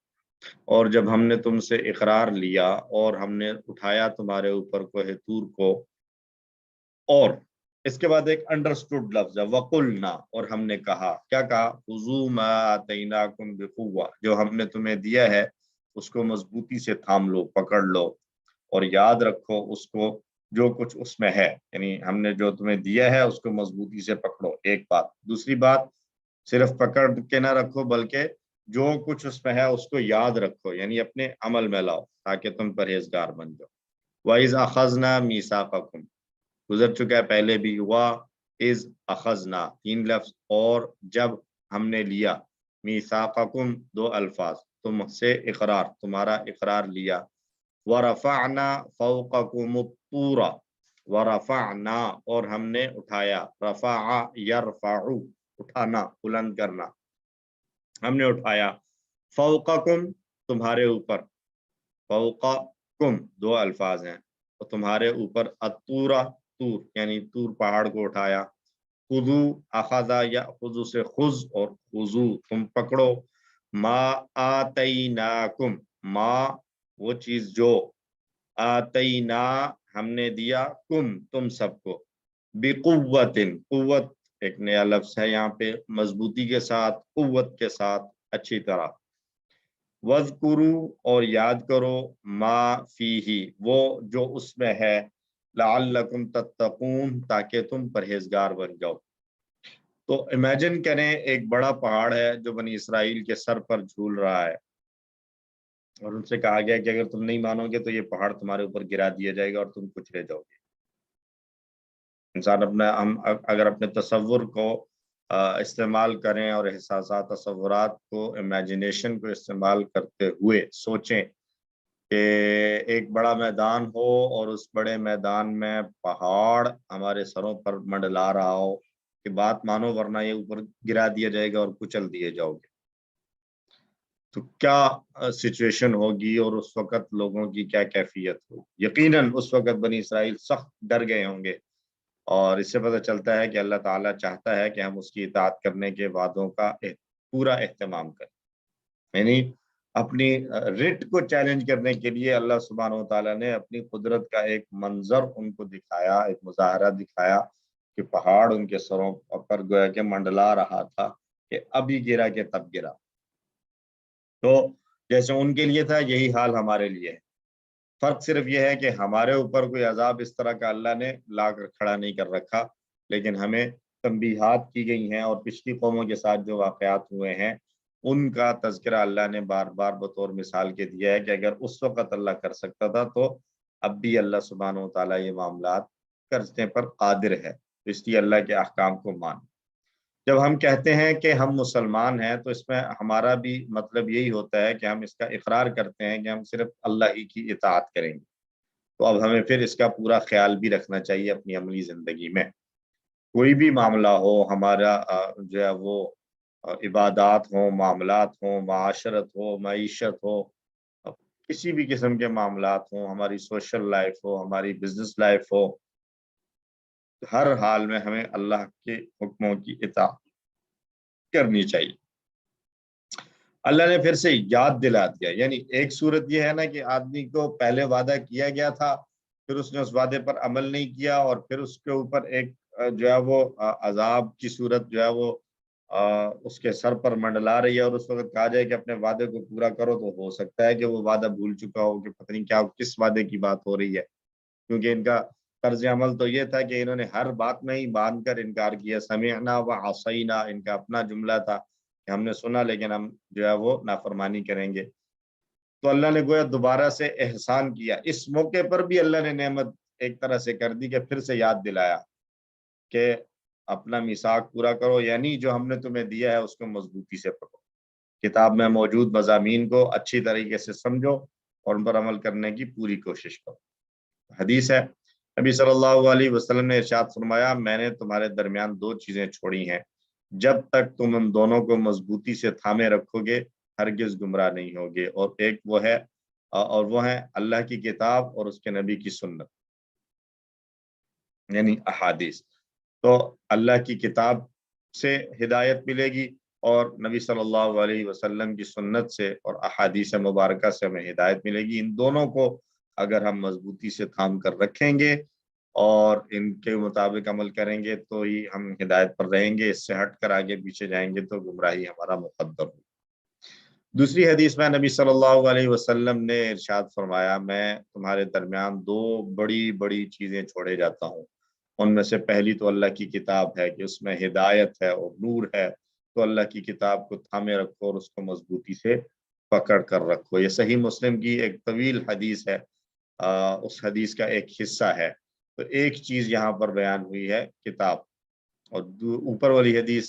اور جب ہم نے تم سے اقرار لیا اور ہم نے اٹھایا تمہارے اوپر کوہ طور کو، اور اس کے بعد ایک انڈرسٹوڈ لفظ ہے وَقُلْنَا، اور ہم نے کہا، کیا کہا؟ خُذُوا مَا آتَيْنَاكُمْ بِقُوَّةٍ، جو ہم نے تمہیں دیا ہے اس کو مضبوطی سے تھام لو، پکڑ لو، اور یاد رکھو اس کو جو کچھ اس میں ہے. یعنی ہم نے جو تمہیں دیا ہے اس کو مضبوطی سے پکڑو، ایک بات. دوسری بات، صرف پکڑ کے نہ رکھو بلکہ جو کچھ اس میں ہے اس کو یاد رکھو، یعنی اپنے عمل میں لاؤ تاکہ تم پرہیزگار بن جاؤ. وَإِذْ أَخَذْنَا مِيثَاقَكُمْ گزر چکا ہے پہلے بھی. وَإِذْ أَخَذْنَا 3 لفظ، اور جب ہم نے لیا. مِيثَاقَكُمْ 2 الفاظ، تم سے اقرار، تمہارا اقرار لیا. وَرَفَعْنَا فَوْقَكُمُ الطُّورَ، وَرَفَعْنَا اور ہم نے اٹھایا. رفع یرفع اٹھانا، بلند کرنا، ہم نے اٹھایا. فوقکم تمہارے اوپر، فوقکم 2 الفاظ ہیں، تو تمہارے اوپر. الطورہ طور یعنی طور پہاڑ کو اٹھایا. خذو اخذا یا خذو سے خذ، اور خذو تم پکڑو. ما آتیناکم، ما وہ چیز جو، آتینا ہم نے دیا، کم تم سب کو. بقوت، قوت ایک نیا لفظ ہے یہاں پہ، مضبوطی کے ساتھ، قوت کے ساتھ، اچھی طرح. وَاذْكُرُوا اور یاد کرو. ما فیہ وہ جو اس میں ہے. لعلکم تتقون تاکہ تم پرہیزگار بن جاؤ. تو امیجن کریں ایک بڑا پہاڑ ہے جو بنی اسرائیل کے سر پر جھول رہا ہے، اور ان سے کہا گیا کہ اگر تم نہیں مانو گے تو یہ پہاڑ تمہارے اوپر گرا دیا جائے گا اور تم کچلے جاؤ گے. انسان ہم اگر اپنے تصور کو استعمال کریں اور احساسات، تصورات کو، امیجنیشن کو استعمال کرتے ہوئے سوچیں کہ ایک بڑا میدان ہو اور اس بڑے میدان میں پہاڑ ہمارے سروں پر منڈلا رہا ہو کہ بات مانو ورنہ یہ اوپر گرا دیا جائے گا اور کچل دیے جاؤ گے، تو کیا سچویشن ہوگی اور اس وقت لوگوں کی کیا کیفیت ہوگی. یقیناً اس وقت بنی اسرائیل سخت ڈر گئے ہوں گے، اور اس سے پتہ چلتا ہے کہ اللہ تعالیٰ چاہتا ہے کہ ہم اس کی اطاعت کرنے کے وعدوں کا پورا اہتمام کریں. یعنی اپنی رٹ کو چیلنج کرنے کے لیے اللہ سبحانہ و تعالیٰ نے اپنی قدرت کا ایک منظر ان کو دکھایا، ایک مظاہرہ دکھایا کہ پہاڑ ان کے سروں پر گویا کہ منڈلا رہا تھا کہ ابھی گرا کہ تب گرا. تو جیسے ان کے لیے تھا یہی حال ہمارے لیے ہے. فرق صرف یہ ہے کہ ہمارے اوپر کوئی عذاب اس طرح کا اللہ نے لا کر کھڑا نہیں کر رکھا، لیکن ہمیں تنبیہات کی گئی ہیں، اور پچھلی قوموں کے ساتھ جو واقعات ہوئے ہیں ان کا تذکرہ اللہ نے بار بار بطور مثال کے دیا ہے کہ اگر اس وقت اللہ کر سکتا تھا تو اب بھی اللہ سبحانہ و تعالیٰ یہ معاملات کرنے پر قادر ہے، تو اس لیے اللہ کے احکام کو مان۔ جب ہم کہتے ہیں کہ ہم مسلمان ہیں تو اس میں ہمارا بھی مطلب یہی ہوتا ہے کہ ہم اس کا اقرار کرتے ہیں کہ ہم صرف اللہ ہی کی اطاعت کریں گے، تو اب ہمیں پھر اس کا پورا خیال بھی رکھنا چاہیے اپنی عملی زندگی میں۔ کوئی بھی معاملہ ہو ہمارا جو ہے وہ عبادات ہوں، معاملات ہوں، معاشرت ہو، معیشت ہو، کسی بھی قسم کے معاملات ہوں، ہماری سوشل لائف ہو، ہماری بزنس لائف ہو، ہر حال میں ہمیں اللہ کے حکموں کی اطاعت کرنی چاہیے۔ اللہ نے پھر سے یاد دلا دیا، یعنی ایک صورت یہ ہے نا کہ آدمی کو پہلے وعدہ کیا گیا تھا، پھر اس نے اس وعدے پر عمل نہیں کیا، اور پھر اس کے اوپر ایک جو ہے وہ عذاب کی صورت جو ہے وہ اس کے سر پر منڈلا رہی ہے، اور اس وقت کہا جائے کہ اپنے وعدے کو پورا کرو، تو ہو سکتا ہے کہ وہ وعدہ بھول چکا ہو کہ پتہ نہیں کیا کس وعدے کی بات ہو رہی ہے، کیونکہ ان کا طرز عمل تو یہ تھا کہ انہوں نے ہر بات میں ہی باندھ کر انکار کیا، سمعنا و عصینا، ان کا اپنا جملہ تھا کہ ہم نے سنا لیکن ہم جو ہے وہ نافرمانی کریں گے۔ تو اللہ نے گویا دوبارہ سے احسان کیا، اس موقع پر بھی اللہ نے نعمت ایک طرح سے کر دی کہ پھر سے یاد دلایا کہ اپنا میثاق پورا کرو، یعنی جو ہم نے تمہیں دیا ہے اس کو مضبوطی سے پکڑو، کتاب میں موجود مضامین کو اچھی طریقے سے سمجھو اور ان پر عمل کرنے کی پوری کوشش کرو۔ حدیث ہے، نبی صلی اللہ علیہ وسلم نے ارشاد فرمایا، میں نے تمہارے درمیان دو چیزیں چھوڑی ہیں، جب تک تم ان دونوں کو مضبوطی سے تھامے رکھو گے ہرگز گمراہ نہیں ہوگے، اور ایک وہ ہے اللہ کی کتاب اور اس کے نبی کی سنت، یعنی احادیث۔ تو اللہ کی کتاب سے ہدایت ملے گی اور نبی صلی اللہ علیہ وسلم کی سنت سے اور احادیث مبارکہ سے ہمیں ہدایت ملے گی۔ ان دونوں کو اگر ہم مضبوطی سے تھام کر رکھیں گے اور ان کے مطابق عمل کریں گے تو ہی ہم ہدایت پر رہیں گے، اس سے ہٹ کر آگے پیچھے جائیں گے تو گمراہی ہمارا مقدر ہوگی۔ دوسری حدیث میں نبی صلی اللہ علیہ وسلم نے ارشاد فرمایا، میں تمہارے درمیان دو بڑی بڑی چیزیں چھوڑے جاتا ہوں، ان میں سے پہلی تو اللہ کی کتاب ہے کہ اس میں ہدایت ہے اور نور ہے، تو اللہ کی کتاب کو تھامے رکھو اور اس کو مضبوطی سے پکڑ کر رکھو۔ یہ صحیح مسلم کی ایک طویل حدیث ہے، اس حدیث کا ایک حصہ ہے، تو ایک چیز یہاں پر بیان ہوئی ہے کتاب، اور اوپر والی حدیث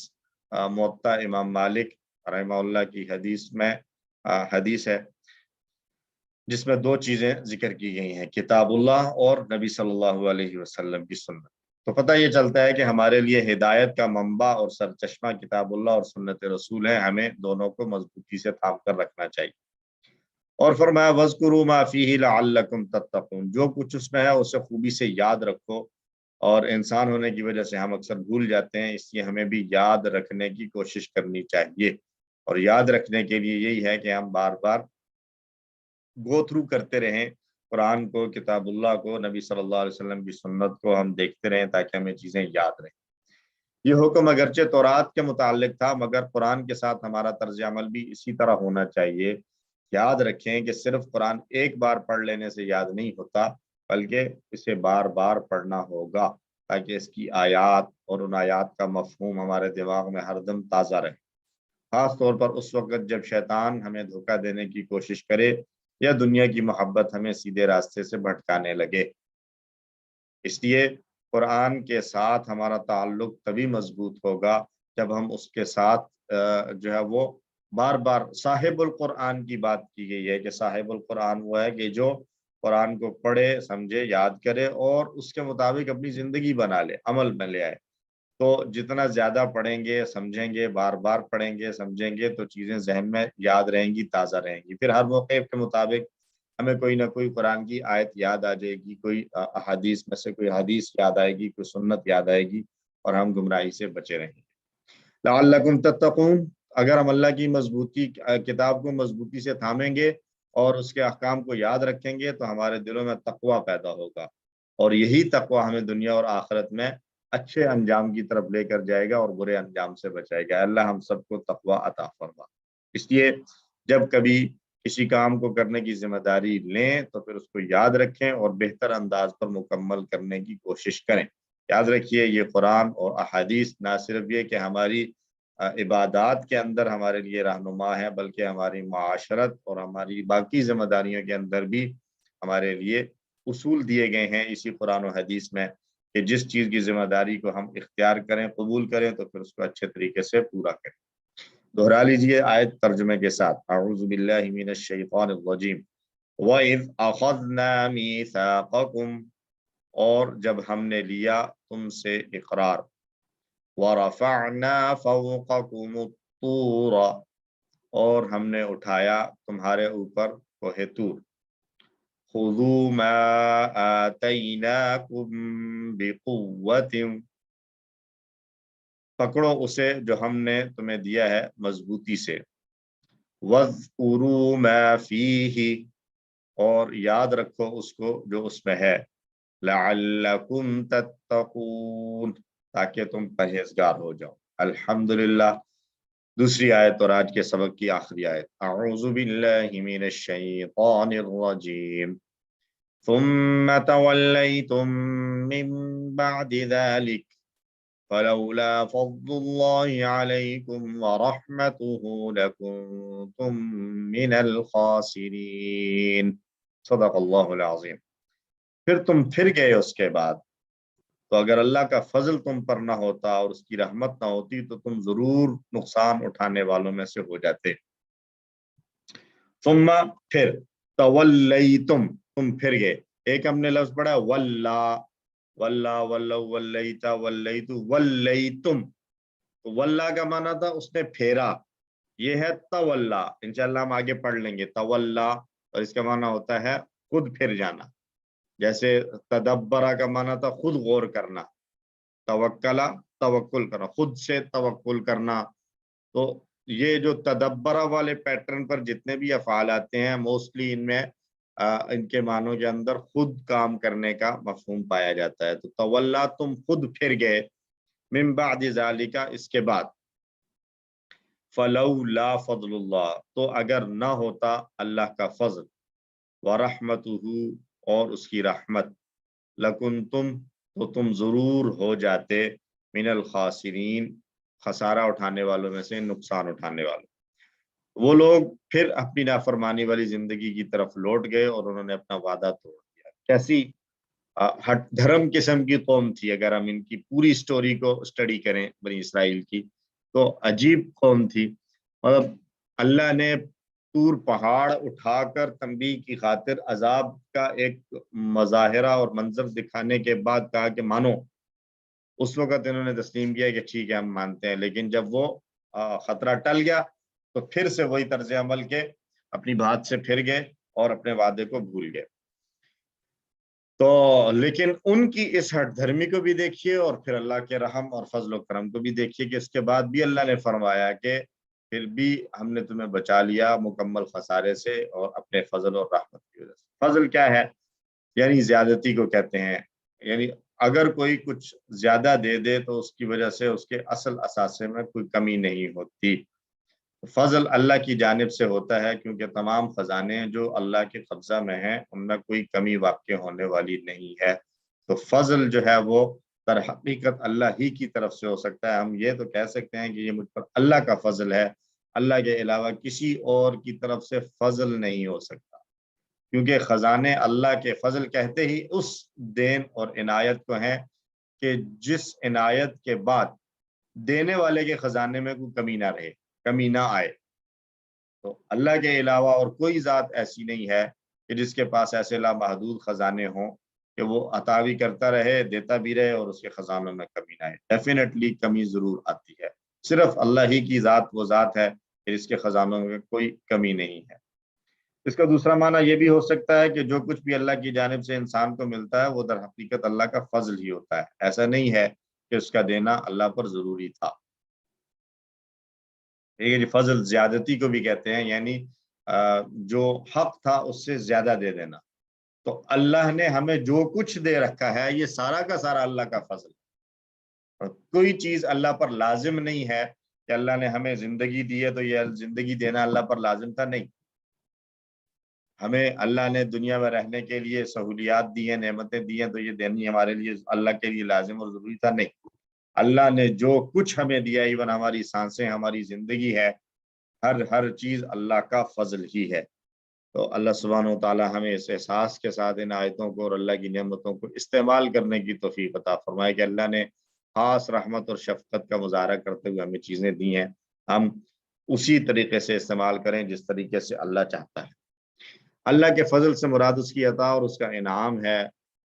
موطا امام مالک رحمہ اللہ کی حدیث ہے جس میں دو چیزیں ذکر کی گئی ہیں، کتاب اللہ اور نبی صلی اللہ علیہ وسلم کی سنت۔ تو پتہ یہ چلتا ہے کہ ہمارے لیے ہدایت کا منبع اور سرچشمہ کتاب اللہ اور سنت رسول ہے، ہمیں دونوں کو مضبوطی سے تھام کر رکھنا چاہیے۔ اور فرمایا وَاذْكُرُوا مَا فِيهِ لَعَلَّكُمْ تَتَّقُونَ، جو کچھ اس میں ہے اسے خوبی سے یاد رکھو، اور انسان ہونے کی وجہ سے ہم اکثر بھول جاتے ہیں، اس لیے ہمیں بھی یاد رکھنے کی کوشش کرنی چاہیے، اور یاد رکھنے کے لیے یہی ہے کہ ہم بار بار گو تھرو کرتے رہیں قرآن کو، کتاب اللہ کو، نبی صلی اللہ علیہ وسلم کی سنت کو ہم دیکھتے رہیں تاکہ ہمیں چیزیں یاد رہیں۔ یہ حکم اگرچہ تورات کے متعلق تھا مگر قرآن کے ساتھ ہمارا طرز عمل بھی اسی طرح ہونا چاہیے۔ یاد رکھیں کہ صرف قرآن ایک بار پڑھ لینے سے یاد نہیں ہوتا، بلکہ اسے بار بار پڑھنا ہوگا تاکہ اس کی آیات اور ان آیات کا مفہوم ہمارے دماغ میں ہر دم تازہ رہے، خاص طور پر اس وقت جب شیطان ہمیں دھوکہ دینے کی کوشش کرے یا دنیا کی محبت ہمیں سیدھے راستے سے بھٹکانے لگے۔ اس لیے قرآن کے ساتھ ہمارا تعلق تبھی مضبوط ہوگا جب ہم اس کے ساتھ جو ہے وہ بار بار، صاحب القرآن کی بات کی گئی ہے کہ صاحب القرآن وہ ہے کہ جو قرآن کو پڑھے، سمجھے، یاد کرے اور اس کے مطابق اپنی زندگی بنا لے، عمل میں لے آئے۔ تو جتنا زیادہ پڑھیں گے، سمجھیں گے، بار بار پڑھیں گے، سمجھیں گے تو چیزیں ذہن میں یاد رہیں گی، تازہ رہیں گی، پھر ہر موقع کے مطابق ہمیں کوئی نہ کوئی قرآن کی آیت یاد آ جائے گی، کوئی احادیث میں سے کوئی حدیث یاد آئے گی، کوئی سنت یاد آئے گی، اور ہم گمراہی سے بچے رہیں گے۔ لعلکم تتقون، اگر ہم اللہ کی کتاب کو مضبوطی سے تھامیں گے اور اس کے احکام کو یاد رکھیں گے تو ہمارے دلوں میں تقویٰ پیدا ہوگا، اور یہی تقویٰ ہمیں دنیا اور آخرت میں اچھے انجام کی طرف لے کر جائے گا اور برے انجام سے بچائے گا۔ اللہ ہم سب کو تقویٰ عطا فرما۔ اس لیے جب کبھی کسی کام کو کرنے کی ذمہ داری لیں تو پھر اس کو یاد رکھیں اور بہتر انداز پر مکمل کرنے کی کوشش کریں. یاد رکھیے یہ قرآن اور احادیث نہ صرف یہ کہ ہماری عبادات کے اندر ہمارے لیے رہنما ہے، بلکہ ہماری معاشرت اور ہماری باقی ذمہ داریوں کے اندر بھی ہمارے لیے اصول دیے گئے ہیں اسی قرآن و حدیث میں کہ جس چیز کی ذمہ داری کو ہم اختیار کریں، قبول کریں، تو پھر اس کو اچھے طریقے سے پورا کریں. دہرا لیجئے آیت ترجمے کے ساتھ. اعوذ باللہ من الشیطان الرجیم. وَإِذْ أَخَذْنَا مِيثَاقَكُمْ، اور جب ہم نے لیا تم سے اقرار. وَرَفَعْنَا فَوْقَكُمُ الطُّورَ، اور ہم نے اٹھایا تمہارے اوپر کوہ طور. خُذُوا مَا آتَيْنَاكُمْ بِقُوَّةٍ، پکڑو اسے جو ہم نے تمہیں دیا ہے مضبوطی سے. وَاذْكُرُوا مَا فِيهِ، اور یاد رکھو اس کو جو اس میں ہے. لَعَلَّكُمْ تَتَّقُونَ، تاکہ تم پرہیزگار ہو جاؤ. الحمدللہ. دوسری آیت اور آج کے سبق کی آخری آیت. اعوذ باللہ من الشیطان الرجیم. ثم تولیتم من بعد ذلك فلولا فضل الله عليكم ورحمته لكنتم من الخاسرین. صدق اللہ العظیم. پھر تم پھر گئے اس کے بعد، تو اگر اللہ کا فضل تم پر نہ ہوتا اور اس کی رحمت نہ ہوتی تو تم ضرور نقصان اٹھانے والوں میں سے ہو جاتے. ثم، پھر، تولیتم، تم پھر گئے. ایک ہم نے لفظ پڑھا واللہ، واللہ ولو ولیتا ولیتو ولیتم، تو واللہ کا معنی تھا اس نے پھیرا. یہ ہے تولا، انشاءاللہ ہم آگے پڑھ لیں گے. تولا اور اس کا معنی ہوتا ہے خود پھر جانا. جیسے تدبرہ کا معنی تھا خود غور کرنا. توکلا، توکل کرنا، خود سے توکل کرنا. تو یہ جو تدبرہ والے پیٹرن پر جتنے بھی افعال آتے ہیں موسٹلی ان میں ان کے معنوں کے اندر خود کام کرنے کا مفہوم پایا جاتا ہے. تو تولا، تم خود پھر گئے. من بعد ذالک، اس کے بعد. فلولا فضل اللہ، تو اگر نہ ہوتا اللہ کا فضل. ورحمتہ، اور اس کی رحمت. لکنتم، تو تم ضرور ہو جاتے. من الخاسرین، خسارہ اٹھانے والوں میں سے، نقصان اٹھانے والوں. وہ لوگ پھر اپنی نافرمانی والی زندگی کی طرف لوٹ گئے اور انہوں نے اپنا وعدہ توڑ دیا. کیسی ہٹ دھرم قسم کی قوم تھی. اگر ہم ان کی پوری سٹوری کو اسٹڈی کریں بنی اسرائیل کی تو عجیب قوم تھی. مطلب اللہ نے طور پہاڑ اٹھا کر تنبیہ کی خاطر عذاب کا ایک مظاہرہ اور منظر دکھانے کے بعد کہا کہ مانو. اس وقت انہوں نے تسلیم کیا کہ ٹھیک ہے ہم مانتے ہیں. لیکن جب وہ خطرہ ٹل گیا تو پھر سے وہی طرز عمل کے اپنی بات سے پھر گئے اور اپنے وعدے کو بھول گئے. تو لیکن ان کی اس ہٹ دھرمی کو بھی دیکھیے اور پھر اللہ کے رحم اور فضل و کرم کو بھی دیکھیے کہ اس کے بعد بھی اللہ نے فرمایا کہ پھر بھی ہم نے تمہیں بچا لیا مکمل خسارے سے اور اپنے فضل اور رحمت کی وجہ سے. فضل کیا ہے؟ یعنی زیادتی کو کہتے ہیں. یعنی اگر کوئی کچھ زیادہ دے دے تو اس کی وجہ سے اس کے اصل اثاثے میں کوئی کمی نہیں ہوتی. فضل اللہ کی جانب سے ہوتا ہے کیونکہ تمام خزانے جو اللہ کے قبضہ میں ہیں ان میں کوئی کمی واقع ہونے والی نہیں ہے. تو فضل جو ہے وہ در حقیقت اللہ ہی کی طرف سے ہو سکتا ہے. ہم یہ تو کہہ سکتے ہیں کہ یہ مجھ پر اللہ کا فضل ہے، اللہ کے علاوہ کسی اور کی طرف سے فضل نہیں ہو سکتا، کیونکہ خزانے اللہ کے. فضل کہتے ہی اس دین اور عنایت کو ہیں کہ جس عنایت کے بعد دینے والے کے خزانے میں کوئی کمی نہ رہے، کمی نہ آئے. تو اللہ کے علاوہ اور کوئی ذات ایسی نہیں ہے کہ جس کے پاس ایسے لامحدود خزانے ہوں کہ وہ عطا بھی کرتا رہے، دیتا بھی رہے اور اس کے خزانوں میں کمی نہ آئے. ڈیفینیٹلی کمی ضرور آتی ہے. صرف اللہ ہی کی ذات وہ ذات ہے کہ جس کے خزانوں میں کوئی کمی نہیں ہے. اس کا دوسرا معنی یہ بھی ہو سکتا ہے کہ جو کچھ بھی اللہ کی جانب سے انسان کو ملتا ہے وہ در حقیقت اللہ کا فضل ہی ہوتا ہے. ایسا نہیں ہے کہ اس کا دینا اللہ پر ضروری تھا. یہ فضل زیادتی کو بھی کہتے ہیں، یعنی جو حق تھا اس سے زیادہ دے دینا. تو اللہ نے ہمیں جو کچھ دے رکھا ہے یہ سارا کا سارا اللہ کا فضل ہے. اور کوئی چیز اللہ پر لازم نہیں ہے کہ اللہ نے ہمیں زندگی دی ہے تو یہ زندگی دینا اللہ پر لازم تھا. نہیں، ہمیں اللہ نے دنیا میں رہنے کے لیے سہولیات دی ہیں، نعمتیں دی ہیں، تو یہ دینی ہمارے لیے اللہ کے لیے لازم اور ضروری تھا؟ نہیں، اللہ نے جو کچھ ہمیں دیا، ایون ہماری سانسیں، ہماری زندگی ہے، ہر چیز اللہ کا فضل ہی ہے۔ تو اللہ سبحانہ و تعالی ہمیں اس احساس کے ساتھ ان آیتوں کو اور اللہ کی نعمتوں کو استعمال کرنے کی توفیق عطا فرمائے کہ اللہ نے خاص رحمت اور شفقت کا مظاہرہ کرتے ہوئے ہمیں چیزیں دی ہیں، ہم اسی طریقے سے استعمال کریں جس طریقے سے اللہ چاہتا ہے۔ اللہ کے فضل سے مراد اس کی عطا اور اس کا انعام ہے،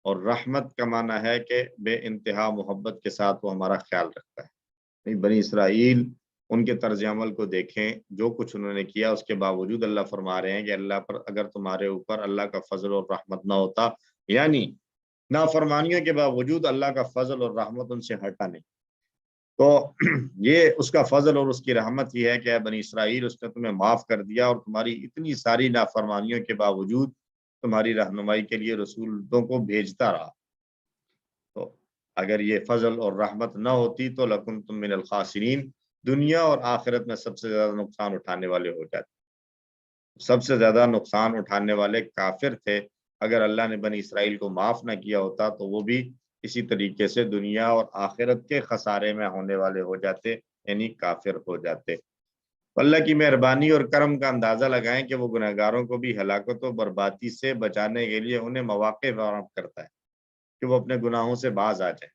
اور رحمت کا معنی ہے کہ بے انتہا محبت کے ساتھ وہ ہمارا خیال رکھتا ہے۔ بنی اسرائیل، ان کے طرز عمل کو دیکھیں، جو کچھ انہوں نے کیا، اس کے باوجود اللہ فرما رہے ہیں کہ اللہ پر اگر تمہارے اوپر اللہ کا فضل اور رحمت نہ ہوتا، یعنی نافرمانیوں کے باوجود اللہ کا فضل اور رحمت ان سے ہٹا نہیں، تو یہ اس کا فضل اور اس کی رحمت یہ ہے کہ اے بنی اسرائیل، اس نے تمہیں معاف کر دیا اور تمہاری اتنی ساری نافرمانیوں کے باوجود تمہاری رہنمائی کے لیے رسولوں کو بھیجتا رہا۔ تو اگر یہ فضل اور رحمت نہ ہوتی تو لکنتم من الخاسرین، دنیا اور آخرت میں سب سے زیادہ نقصان اٹھانے والے ہو جاتے۔ سب سے زیادہ نقصان اٹھانے والے کافر تھے۔ اگر اللہ نے بنی اسرائیل کو معاف نہ کیا ہوتا تو وہ بھی اسی طریقے سے دنیا اور آخرت کے خسارے میں ہونے والے ہو جاتے، یعنی کافر ہو جاتے۔ اللہ کی مہربانی اور کرم کا اندازہ لگائیں کہ وہ گنہگاروں کو بھی ہلاکت و بربادی سے بچانے کے لیے انہیں مواقع فراہم کرتا ہے کہ وہ اپنے گناہوں سے باز آ جائیں۔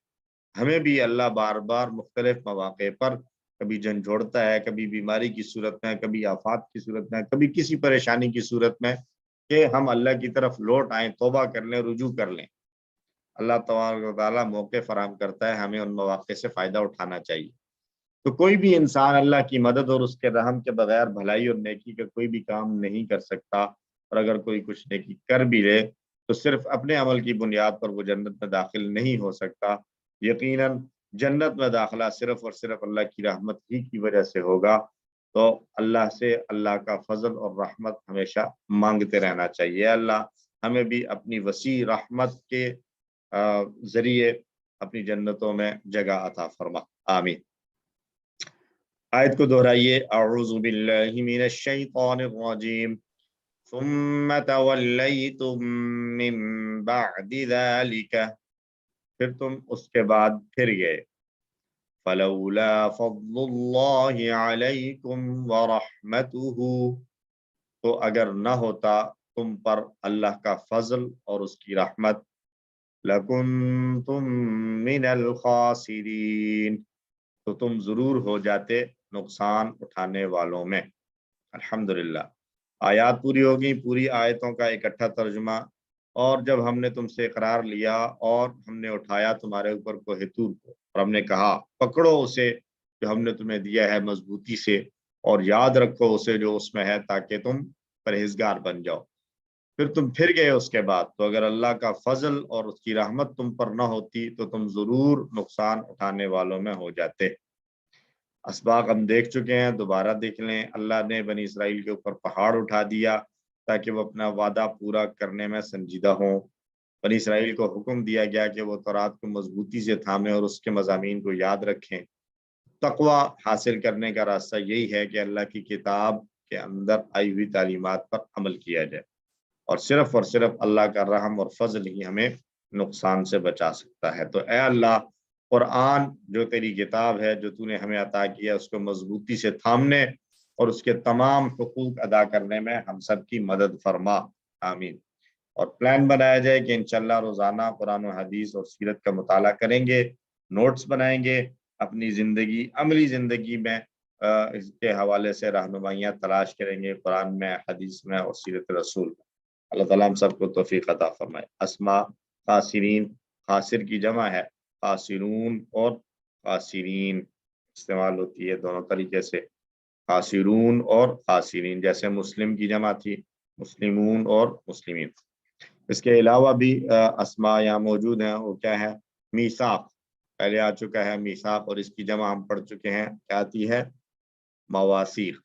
ہمیں بھی اللہ بار بار مختلف مواقع پر کبھی جھنجھوڑتا ہے، کبھی بیماری کی صورت میں، کبھی آفات کی صورت میں، کبھی کسی پریشانی کی صورت میں، کہ ہم اللہ کی طرف لوٹ آئیں، توبہ کر لیں، رجوع کر لیں۔ اللہ تبارک و تعالیٰ موقع فراہم کرتا ہے، ہمیں ان مواقع سے فائدہ اٹھانا چاہیے۔ تو کوئی بھی انسان اللہ کی مدد اور اس کے رحم کے بغیر بھلائی اور نیکی کا کوئی بھی کام نہیں کر سکتا، اور اگر کوئی کچھ نیکی کر بھی لے تو صرف اپنے عمل کی بنیاد پر وہ جنت میں داخل نہیں ہو سکتا۔ یقیناً جنت میں داخلہ صرف اور صرف اللہ کی رحمت ہی کی وجہ سے ہوگا۔ تو اللہ سے اللہ کا فضل اور رحمت ہمیشہ مانگتے رہنا چاہیے۔ اللہ ہمیں بھی اپنی وسیع رحمت کے ذریعے اپنی جنتوں میں جگہ عطا فرما، آمین۔ آیت کو دہرائیے، اعوذ باللہ من الشیطان الرجیم ثم تولیتم من بعد ذلک، پھر تم اس کے بعد پھر گئے، فلولا فضل اللہ علیکم ورحمتہ، تو اگر نہ ہوتا تم پر اللہ کا فضل اور اس کی رحمت، لکنتم من الخاسرین، تو تم ضرور ہو جاتے نقصان اٹھانے والوں میں۔ الحمدللہ، آیات پوری ہو گئی، پوری آیتوں کا اکٹھا ترجمہ۔ اور جب ہم نے تم سے اقرار لیا اور ہم نے اٹھایا تمہارے اوپر کوہ طور کو، اور ہم نے کہا پکڑو اسے جو ہم نے تمہیں دیا ہے مضبوطی سے، اور یاد رکھو اسے جو اس میں ہے، تاکہ تم پرہیزگار بن جاؤ، پھر تم پھر گئے اس کے بعد، تو اگر اللہ کا فضل اور اس کی رحمت تم پر نہ ہوتی تو تم ضرور نقصان اٹھانے والوں میں ہو جاتے۔ اسباق ہم دیکھ چکے ہیں، دوبارہ دیکھ لیں۔ اللہ نے بنی اسرائیل کے اوپر پہاڑ اٹھا دیا تاکہ وہ اپنا وعدہ پورا کرنے میں سنجیدہ ہوں۔ بنی اسرائیل کو حکم دیا گیا کہ وہ تورات کو مضبوطی سے تھامیں اور اس کے مضامین کو یاد رکھیں۔ تقوی حاصل کرنے کا راستہ یہی ہے کہ اللہ کی کتاب کے اندر آئی ہوئی تعلیمات پر عمل کیا جائے، اور صرف اللہ کا رحم اور فضل ہی ہمیں نقصان سے بچا سکتا ہے۔ تو اے اللہ، قرآن جو تیری کتاب ہے، جو تو نے ہمیں عطا کیا، اس کو مضبوطی سے تھامنے اور اس کے تمام حقوق ادا کرنے میں ہم سب کی مدد فرما، آمین۔ اور پلان بنایا جائے کہ انشاءاللہ روزانہ قرآن و حدیث اور سیرت کا مطالعہ کریں گے، نوٹس بنائیں گے، اپنی زندگی، عملی زندگی میں اس کے حوالے سے رہنمائیاں تلاش کریں گے، قرآن میں، حدیث میں اور سیرت رسول میں۔ اللہ تعالیٰ ہم سب کو توفیق عطا فرمائے۔ اسماء خاسرین، خاسر کی جمع ہے، خاسرون اور خاسرین استعمال ہوتی ہے دونوں طریقے سے، خاسرون اور خاسرین، جیسے مسلم کی جمع تھی، مسلمون اور مسلمین۔ اس کے علاوہ بھی اسماء یہاں موجود ہیں، وہ کیا ہے؟ میثاق، پہلے آ چکا ہے میثاق، اور اس کی جمع ہم پڑھ چکے ہیں، کیا آتی ہے؟ مواثیق،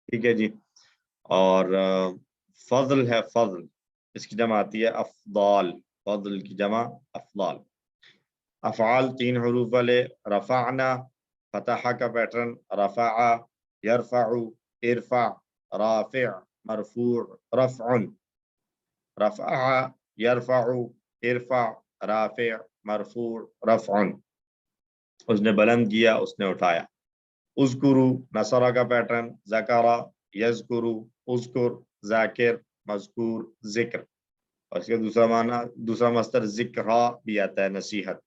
ٹھیک ہے جی۔ اور فضل ہے، فضل، اس کی جمع آتی ہے افضال، فضل کی جمع افضال۔ افعال 3 حروف والے، رفعنا، فتح کا پیٹرن، رفع، یرفع، ارفع، رافع، مرفوع رفع رفع يرفع ارفع رافع مرفوع رفع اس نے بلند کیا اس نے اٹھایا اذکرو نصرہ کا پیٹرن ذکرہ یذکرو اذکر ذاکر مذکور ذکر اور اس کا دوسرا معنی دوسرا مصدر ذکرہ بھی آتا ہے نصیحت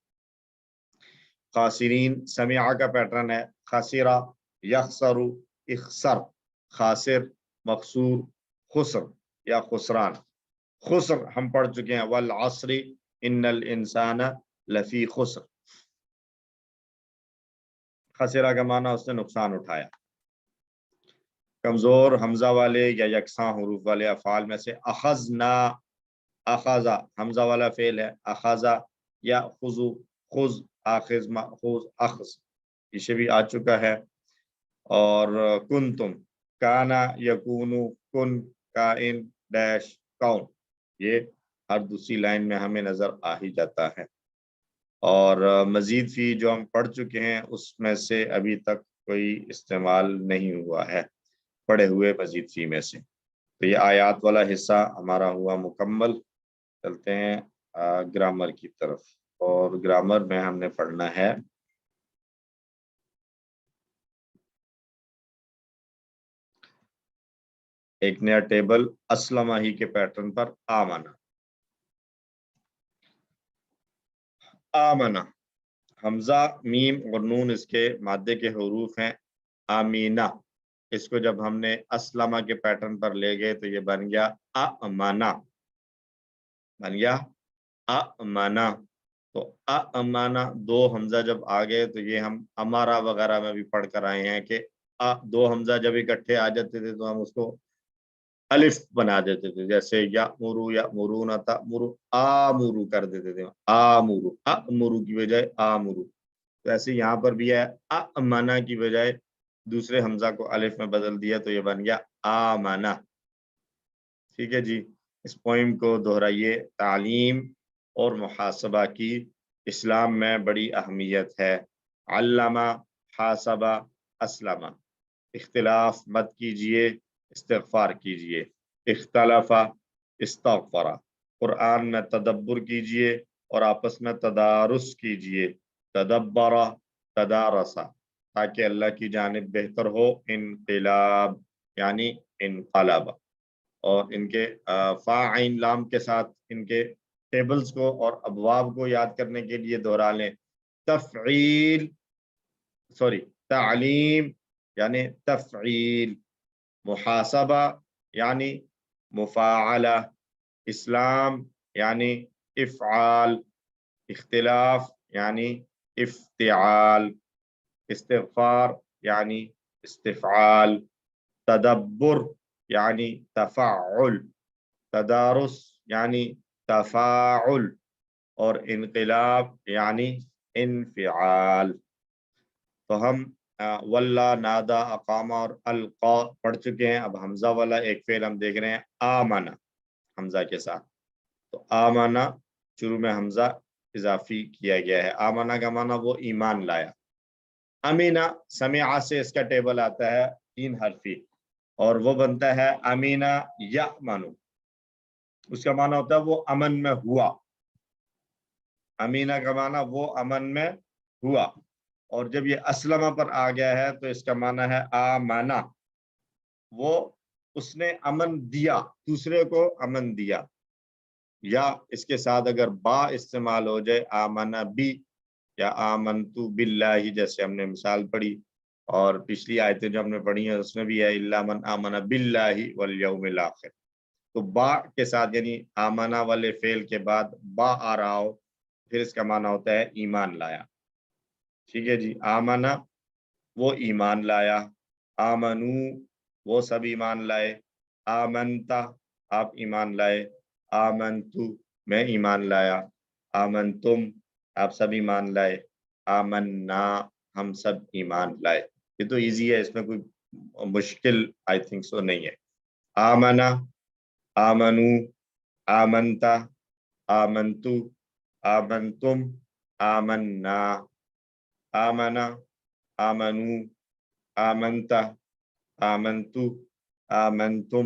خاسرین سمعہ کا پیٹرن ہے خسرہ یخسر اخسر خاسر مخسور خسر یا خسران خسر ہم پڑھ چکے ہیں والعصر ان الانسان لفی خسر خسرہ کا معنی اس نے نقصان اٹھایا کمزور حمزہ والے یا یکساں حروف والے افعال میں سے اخذنا اخذا حمزہ والا فعل ہے اخذا یا خذو خذ آخذ ماخوذ اخذ یہ بھی آ چکا ہے اور کنتم کانا یکونو کن کائن ڈیش کون یہ ہر دوسری لائن میں ہمیں نظر آ ہی جاتا ہے اور مزید فی جو ہم پڑھ چکے ہیں اس میں سے ابھی تک کوئی استعمال نہیں ہوا ہے پڑھے ہوئے مزید فی میں سے تو یہ آیات والا حصہ ہمارا ہوا مکمل چلتے ہیں گرامر کی طرف اور گرامر میں ہم نے پڑھنا ہے ایک نیا ٹیبل اسلمہ ہی کے پیٹرن پر آمنا آمنا حمزہ میم اور نون اس کے مادے کے حروف ہیں آمینہ اس کو جب ہم نے اسلمہ کے پیٹرن پر لے گئے تو یہ بن گیا امانا بن گیا امانا تو امانا دو حمزہ جب آ گئے تو یہ ہم امارا وغیرہ میں بھی پڑھ کر آئے ہیں کہ دو حمزہ جب اکٹھے آ جاتے تھے تو ہم اس کو الف بنا دیتے تھے جیسے یا مرو یا مرون تأمرو آمرو کر دیتے تھے آمرو امرو کی بجائے آمرو تو ایسے یہاں پر بھی ہے امانا کی بجائے دوسرے حمزہ کو الف میں بدل دیا تو یہ بن گیا آمنا ٹھیک ہے جی اس پوئم کو دہرائیے تعلیم اور محاسبہ کی اسلام میں بڑی اہمیت ہے علامہ حاسبہ اسلمہ اختلاف مت کیجئے استغفار کیجئے اختلافہ استغفرہ قرآن میں تدبر کیجئے اور آپس میں تدارس کیجئے تدبرہ تدارسہ تاکہ اللہ کی جانب بہتر ہو انقلاب یعنی انقلاب اور ان کے فا عین لام کے ساتھ ان کے ٹیبلز کو اور ابواب کو یاد کرنے کے لیے دہرا لیں تفعیل تعلیم یعنی تفعیل محاسبہ یعنی مفاعلہ اسلام یعنی افعال اختلاف یعنی افتعال استغفار یعنی استفعال تدبر یعنی تفعل تدارس یعنی تفاعل اور انقلاب یعنی انفعال تو ہم واللہ نادا اقامہ اور القا پڑھ چکے ہیں اب حمزہ والا ایک فعل ہم دیکھ رہے ہیں آمنا حمزہ کے ساتھ تو آمنا شروع میں حمزہ اضافی کیا گیا ہے آمنا کا معنی وہ ایمان لایا امینہ سمعہ سے اس کا ٹیبل آتا ہے 3 حرفی اور وہ بنتا ہے امینہ یأمنو اس کا معنی ہوتا ہے وہ امن میں ہوا امینہ کا معنی وہ امن میں ہوا اور جب یہ اسلمہ پر آ گیا ہے تو اس کا معنی ہے آمنا وہ اس نے امن دیا دوسرے کو امن دیا یا اس کے ساتھ اگر با استعمال ہو جائے آمنا بی یا آمنتو باللہ جیسے ہم نے مثال پڑھی اور پچھلی آیتیں جو ہم نے پڑھی ہیں اس میں بھی ہے الا من آمن باللہ والیوم الاخر تو با کے ساتھ یعنی آمنا والے فعل کے بعد با آ رہا ہو پھر اس کا معنی ہوتا ہے ایمان لایا ٹھیک ہے جی آمنا وہ ایمان لایا آمنو وہ سب ایمان لائے آمنتا آپ ایمان لائے آمنتو میں ایمان لایا آمنتم آپ سب ایمان لائے آمنا ہم سب ایمان لائے یہ تو ایزی ہے اس میں کوئی مشکل آئی تھنک سو نہیں ہے آمنا آمنو آمنتا آمنتو آمنتم آمنا آمنا آمنو آمنتا آمنتو آمنتم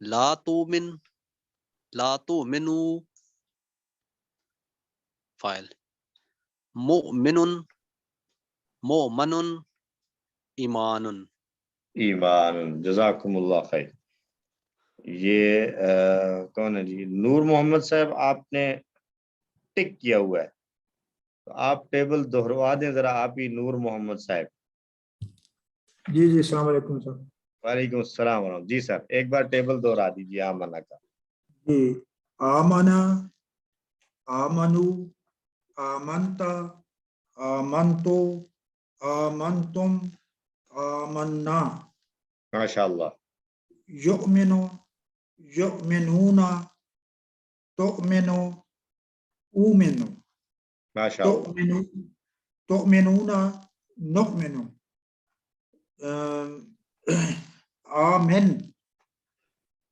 لا تؤمن لا تؤمنوا فاعل مؤمن مؤمن ایمان ایمان. جزاکم اللہ خیر. یہ کون ہے جی؟ نور محمد صاحب، آپ نے ٹک کیا ہوا ہے تو آپ ٹیبل دہروا دیں ذرا، آپ ہی نور محمد صاحب. جی جی السلام علیکم سر. وعلیکم السلام ورحمۃ. جی سر ایک بار ٹیبل دوہرا دیجیے آمنہ کا. جی آمنا، آمنو، آمنتا، آمنتو، آمنتم، آمنا. ماشاء اللہ. یؤمنو، یؤمنون، تؤمنو، اومنو. ماشاء اللہ. تؤمنو، تؤمنون، نؤمنو. آمن،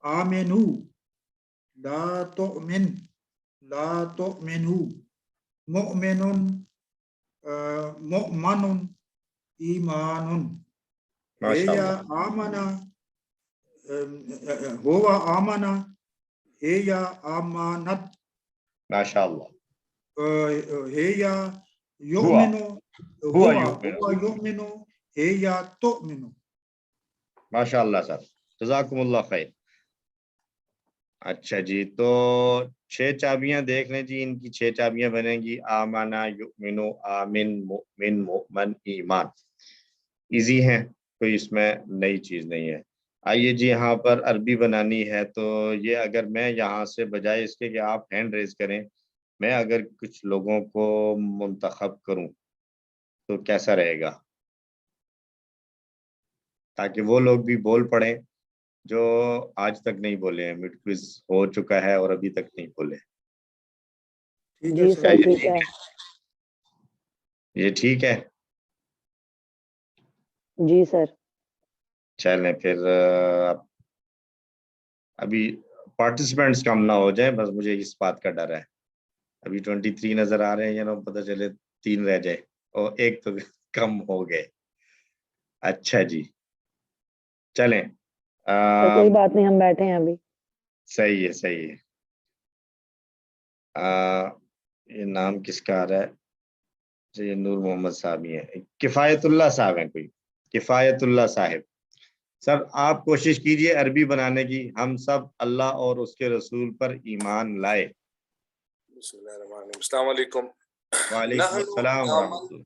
آمنو، لا تؤمن، لا تؤمنو. مؤمن، مؤمن، ایمان. ماشاء هي اللہ. آمنا، هو آمنا، هي آمنت. ماشاء اللہ. هي ہوا يؤمن، ہوا هو یؤمن. يؤمن، هي تؤمن. ماشاء اللہ سر، جزاکم اللہ خیر. اچھا جی، تو 6 چابیاں دیکھ لیں جی، ان کی 6 چابیاں بنیں گی آمنا، یؤمنو، آمن، مؤمن، مؤمن، ایمان. ایزی ہیں، کوئی اس میں نئی چیز نہیں ہے. آئیے جی یہاں پر عربی بنانی ہے. تو یہ اگر میں یہاں سے بجائے اس کے کہ آپ ہینڈ ریز کریں، میں اگر کچھ لوگوں کو منتخب کروں تو کیسا رہے گا، تاکہ وہ لوگ بھی بول پڑیں جو آج تک نہیں بولے ہیں. مڈ کوئز ہو چکا ہے اور ابھی تک نہیں بولے. جی سر ٹھیک ہے. یہ ٹھیک ہے. جی سر. چلیں پھر ابھی پارٹیسپینٹس کم نہ ہو جائیں، بس مجھے اس بات کا ڈر ہے. ابھی 23 نظر آ رہے ہیں، یا پتہ چلے 3 رہ جائے اور ایک تو کم ہو گئے. اچھا جی چلیں. کوئی بات نہیں، ہم بیٹھے ہیں ابھی. صحیح ہے صحیح ہے. یہ نام کس کا آ رہا ہے؟ یہ نور محمد صاحب ہی ہیں. کفایت اللہ صاحب ہیں کوئی؟ کفایت اللہ صاحب. سر آپ کوشش کیجئے عربی بنانے کی. ہم سب اللہ اور اس کے رسول پر ایمان لائے. بسم اللہ الرحمن الرحیم. السلام علیکم. وعلیکم السلام ورحمۃ اللہ.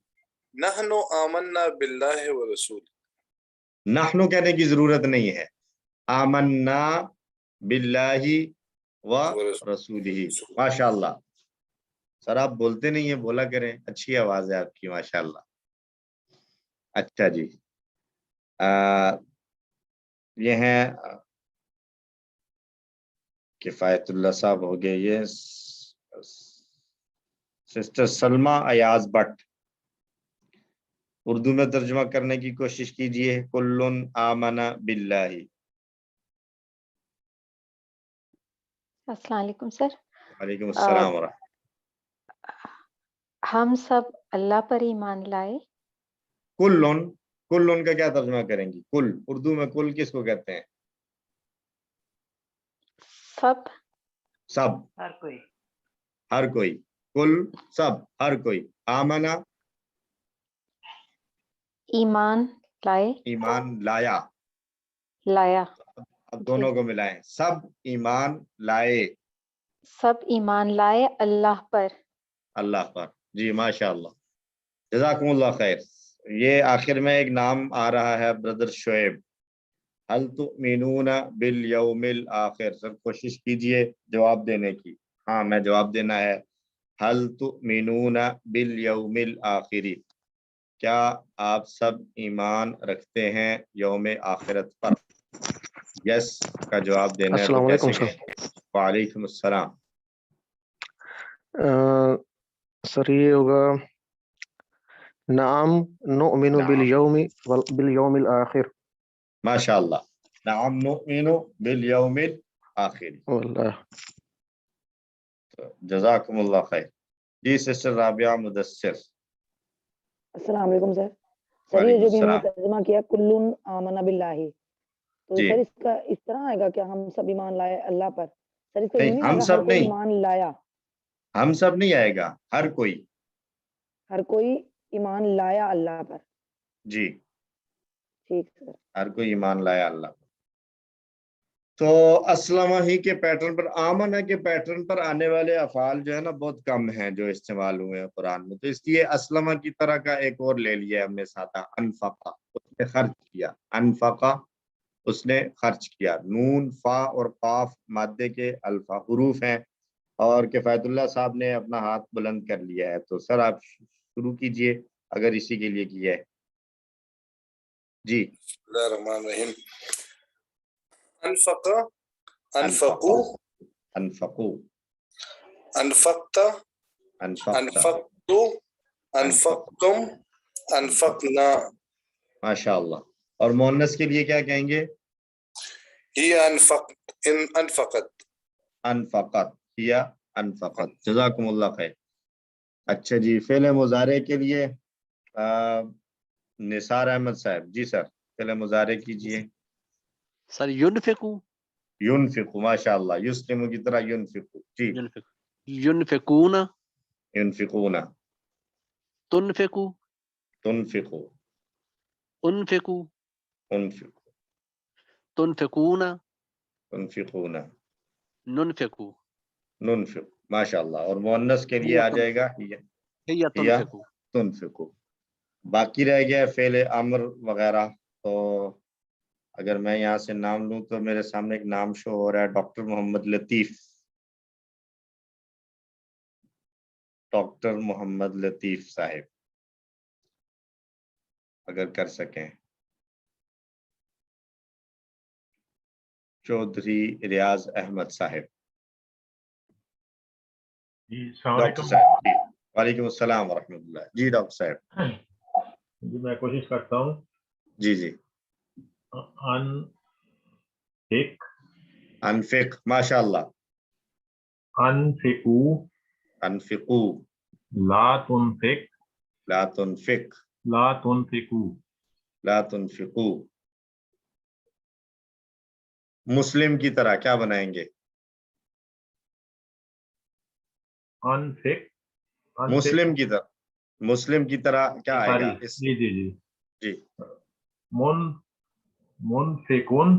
نحن آمنا باللہ ورسول. نحنو کہنے کی ضرورت نہیں ہے. آمنا باللہ و رسولہ. ماشاء اللہ. سر آپ بولتے نہیں ہیں، بولا کریں، اچھی آواز ہے آپ کی ماشاء اللہ. اچھا جی یہ ہیں کفایت اللہ صاحب ہو گئے. یہ سسٹر سلمہ ایاز بٹ، اردو میں ترجمہ کرنے کی کوشش کیجئے. کلن آمن باللہ. السلام علیکم سر. وعلیکم السلام ورحمۃ. ہم سب اللہ پر ایمان لائے. کلن، کلن کا کیا ترجمہ کریں گی؟ کل اردو میں کل کس کو کہتے ہیں؟ سب. سب، ہر کوئی. ہر کوئی. کل سب، ہر کوئی. آمنا ایمان لائے. ایمان لایا. لایا. اب دونوں کو ملائیں. سب ایمان لائے. سب ایمان لائے اللہ پر. اللہ پر. جی ماشاء اللہ، جزاکم اللہ خیر. یہ آخر میں ایک نام آ رہا ہے، بردر شعیب. هل تؤمنون بالیوم الآخر. سر کوشش کیجئے جواب دینے کی. ہاں میں جواب دینا ہے. هل تؤمنون بالیوم الآخر. کیا آپ سب ایمان رکھتے ہیں یوم آخرت پر؟ یس کا جواب دینا ہے. السلام تو علیکم کیسے سر. وعلیکم السلام. سر یہ ہوگا نعم نؤمن بالیوم الآخر. ماشاء اللہ. نعم نؤمن بالیوم الآخر. واللہ. جزاکم اللہ خیر. جی سسٹر رابعہ مدثر. السلام علیکم سر. سر وعلیکم یہ جو بھی ہم نے السلام. ترجمہ کیا کلن آمنا باللہ، تو جی سر اس کا اس طرح آئے گا کہ ہم سب ایمان لائے اللہ پر؟ سر اس کا یوں نہیں، نہیں آئے ہم گا سب ہر کوئی نہیں، ایمان لایا؟ ہم سب نہیں آئے گا، ہر کوئی. ہر کوئی ایمان لایا اللہ پر. جی ٹھیک سر. ہر کوئی ایمان لایا اللہ پر. تو اسلمہ ہی کے پیٹرن پر، آمنہ کے پیٹرن پر آنے والے افعال جو ہے نا بہت کم ہیں جو استعمال ہوئے ہیں قرآن میں، تو اس لیے اسلمہ کی طرح کا ایک اور لے لیا ہم نے ساتھ، انفقہ، اس نے خرچ کیا. انفقہ اس نے خرچ کیا. نون، فا اور قاف مادے کے حروف ہیں، اور کفایت اللہ صاحب نے اپنا ہاتھ بلند کر لیا ہے. تو سر آپ شروع کیجئے اگر اسی کے لیے کیا ہے. جی بسم اللہ الرحمن الرحیم. انفق، انفقو، انفقو، انفقت، انفقتو، انفقتم، انفقنا. ماشاء اللہ. اور مؤنث کے لیے کیا کہیں گے؟ ہی انفقت، انفقت، انفقت، یا انفقت. جزاکم اللہ خیر. اچھا جی، فعل مضارع کے لیے نثار احمد صاحب. جی سر، فعل مضارع کیجئے. سر ینفقو. ینفقو، ماشاء اللہ. یسلمو کی طرح ینفقو. جی. ینفقون. ینفقون. تنفقو. تنفقو. انفقو. انفقو. تنفقون. تنفقون. ننفقو. ننفق. ماشاء اللہ. اور مؤنث کے لیے آ جائے گا ہی تنفقو. تنفقو. باقی رہ گیا فعل امر وغیرہ. تو اگر میں یہاں سے نام لوں تو میرے سامنے ایک نام شو ہو رہا ہے، ڈاکٹر محمد لطیف. ڈاکٹر محمد لطیف صاحب اگر کر سکیں. چودھری ریاض احمد صاحب. جی السلام ڈاکٹر علیکم. صاحب. جی وعلیکم السلام ورحمۃ اللہ. جی ڈاکٹر صاحب. جی میں کوشش کرتا ہوں. جی جی. انفق. انفق، ماشاء اللہ. انفقو. انفقو. لا تنفق. لا تنفق. لا تنفقو. لا تنفقو. مسلم کی طرح کیا بنائیں گے؟ انفق. مسلم کی طرح، مسلم کی طرح کیا آئے گا؟ جی جی جی جی. منفقن.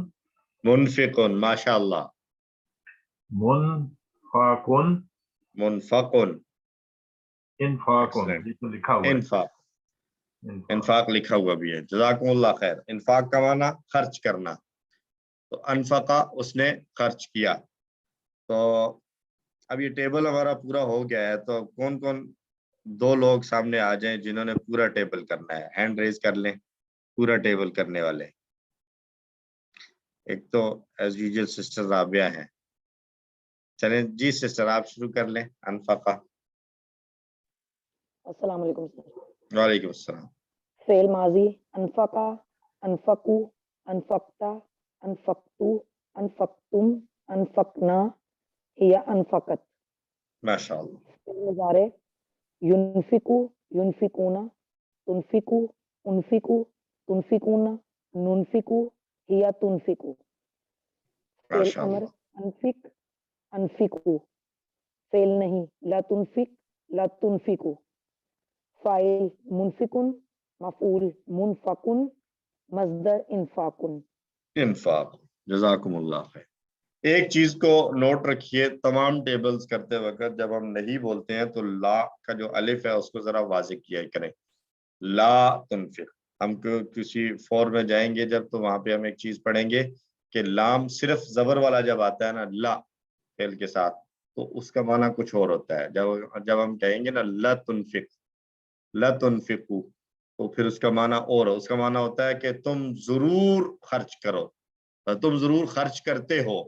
منفقن، ماشاء اللہ. منفقن. منفقن. انفاقن. یہ تو لکھا ہوا ہے. انفاق. انفاق لکھا ہوا بھی ہے. جزاکم اللہ خیر. انفاق کا معنی خرچ کرنا. تو انفقہ اس نے خرچ کیا. تو اب یہ ٹیبل ہمارا پورا ہو گیا ہے. تو کون کون دو لوگ سامنے آ جائیں جنہوں نے پورا ٹیبل کرنا ہے؟ ہینڈ ریز کر لیں پورا ٹیبل کرنے والے. ایک تو ایز یوزل سسٹر رابعہ ہیں. چلیں جی سسٹر آپ شروع کر لیں. انفقہ. السلام علیکم سر. وعلیکم السلام. فعل ماضی انفقا، انفقو، انفقتا، انفقتو، انفقتم، انفقنا، یا انفقت. ماشاء اللہ. فعل مضارع ینفقو، ینفقونا، تنفقو، انفقو، تنفقونا، ننفقو، یا تنفقو. فعل ماشاء امر اللہ. انفق، انفقو. فعل نہیں لا تنفق، لا تنفقو. فاعل منفقن، مفعول منفقن، مصدر انفاقن. انفاق. جزاکم اللہ خیر. ایک چیز کو نوٹ رکھیے، تمام ٹیبلز کرتے وقت جب ہم نہیں بولتے ہیں تو لا کا جو الف ہے اس کو ذرا واضح کیا کریں. لا تنفق. ہم کسی فور میں جائیں گے جب تو وہاں پہ ہم ایک چیز پڑھیں گے کہ لام صرف زبر والا جب آتا ہے نا لا فعل کے ساتھ تو اس کا معنی کچھ اور ہوتا ہے. جب ہم کہیں گے نا لا تنفق، لا تنفقو، تو پھر اس کا معنی اور اس کا معنی ہوتا ہے کہ تم ضرور خرچ کرو، تم ضرور خرچ کرتے ہو.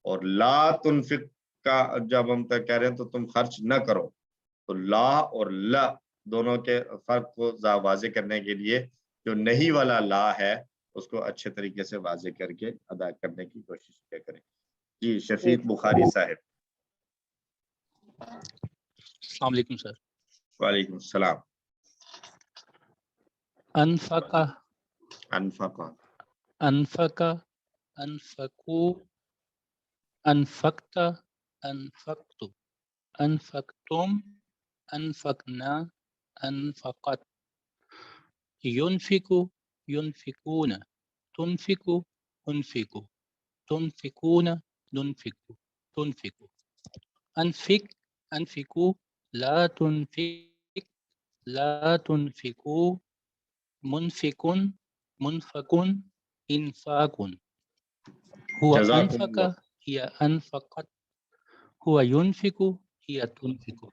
اور لا تنفق کا جب ہم کہہ رہے ہیں تو تم خرچ نہ کرو. تو لا اور لا دونوں کے فرق کو واضح کرنے کے لیے جو نہیں والا لا ہے اس کو اچھے طریقے سے واضح کر کے ادا کرنے کی کوشش کیا کریں. جی شفیق بخاری صاحب. السلام علیکم سر. وعلیکم السلام. انفقہ. انفقہ. انفقہ. أنفقوا أنفقت أنفقت أنفقتم أنفقنا أنفقت ينفق ينفقون تنفق أنفق تنفقون ننفق تنفق أنفق أنفقوا لا تنفق لا تنفقوا منفق منفق إنفاق هو جزاكم الله. أنفق هي أنفقت هو ينفق هي تنفق.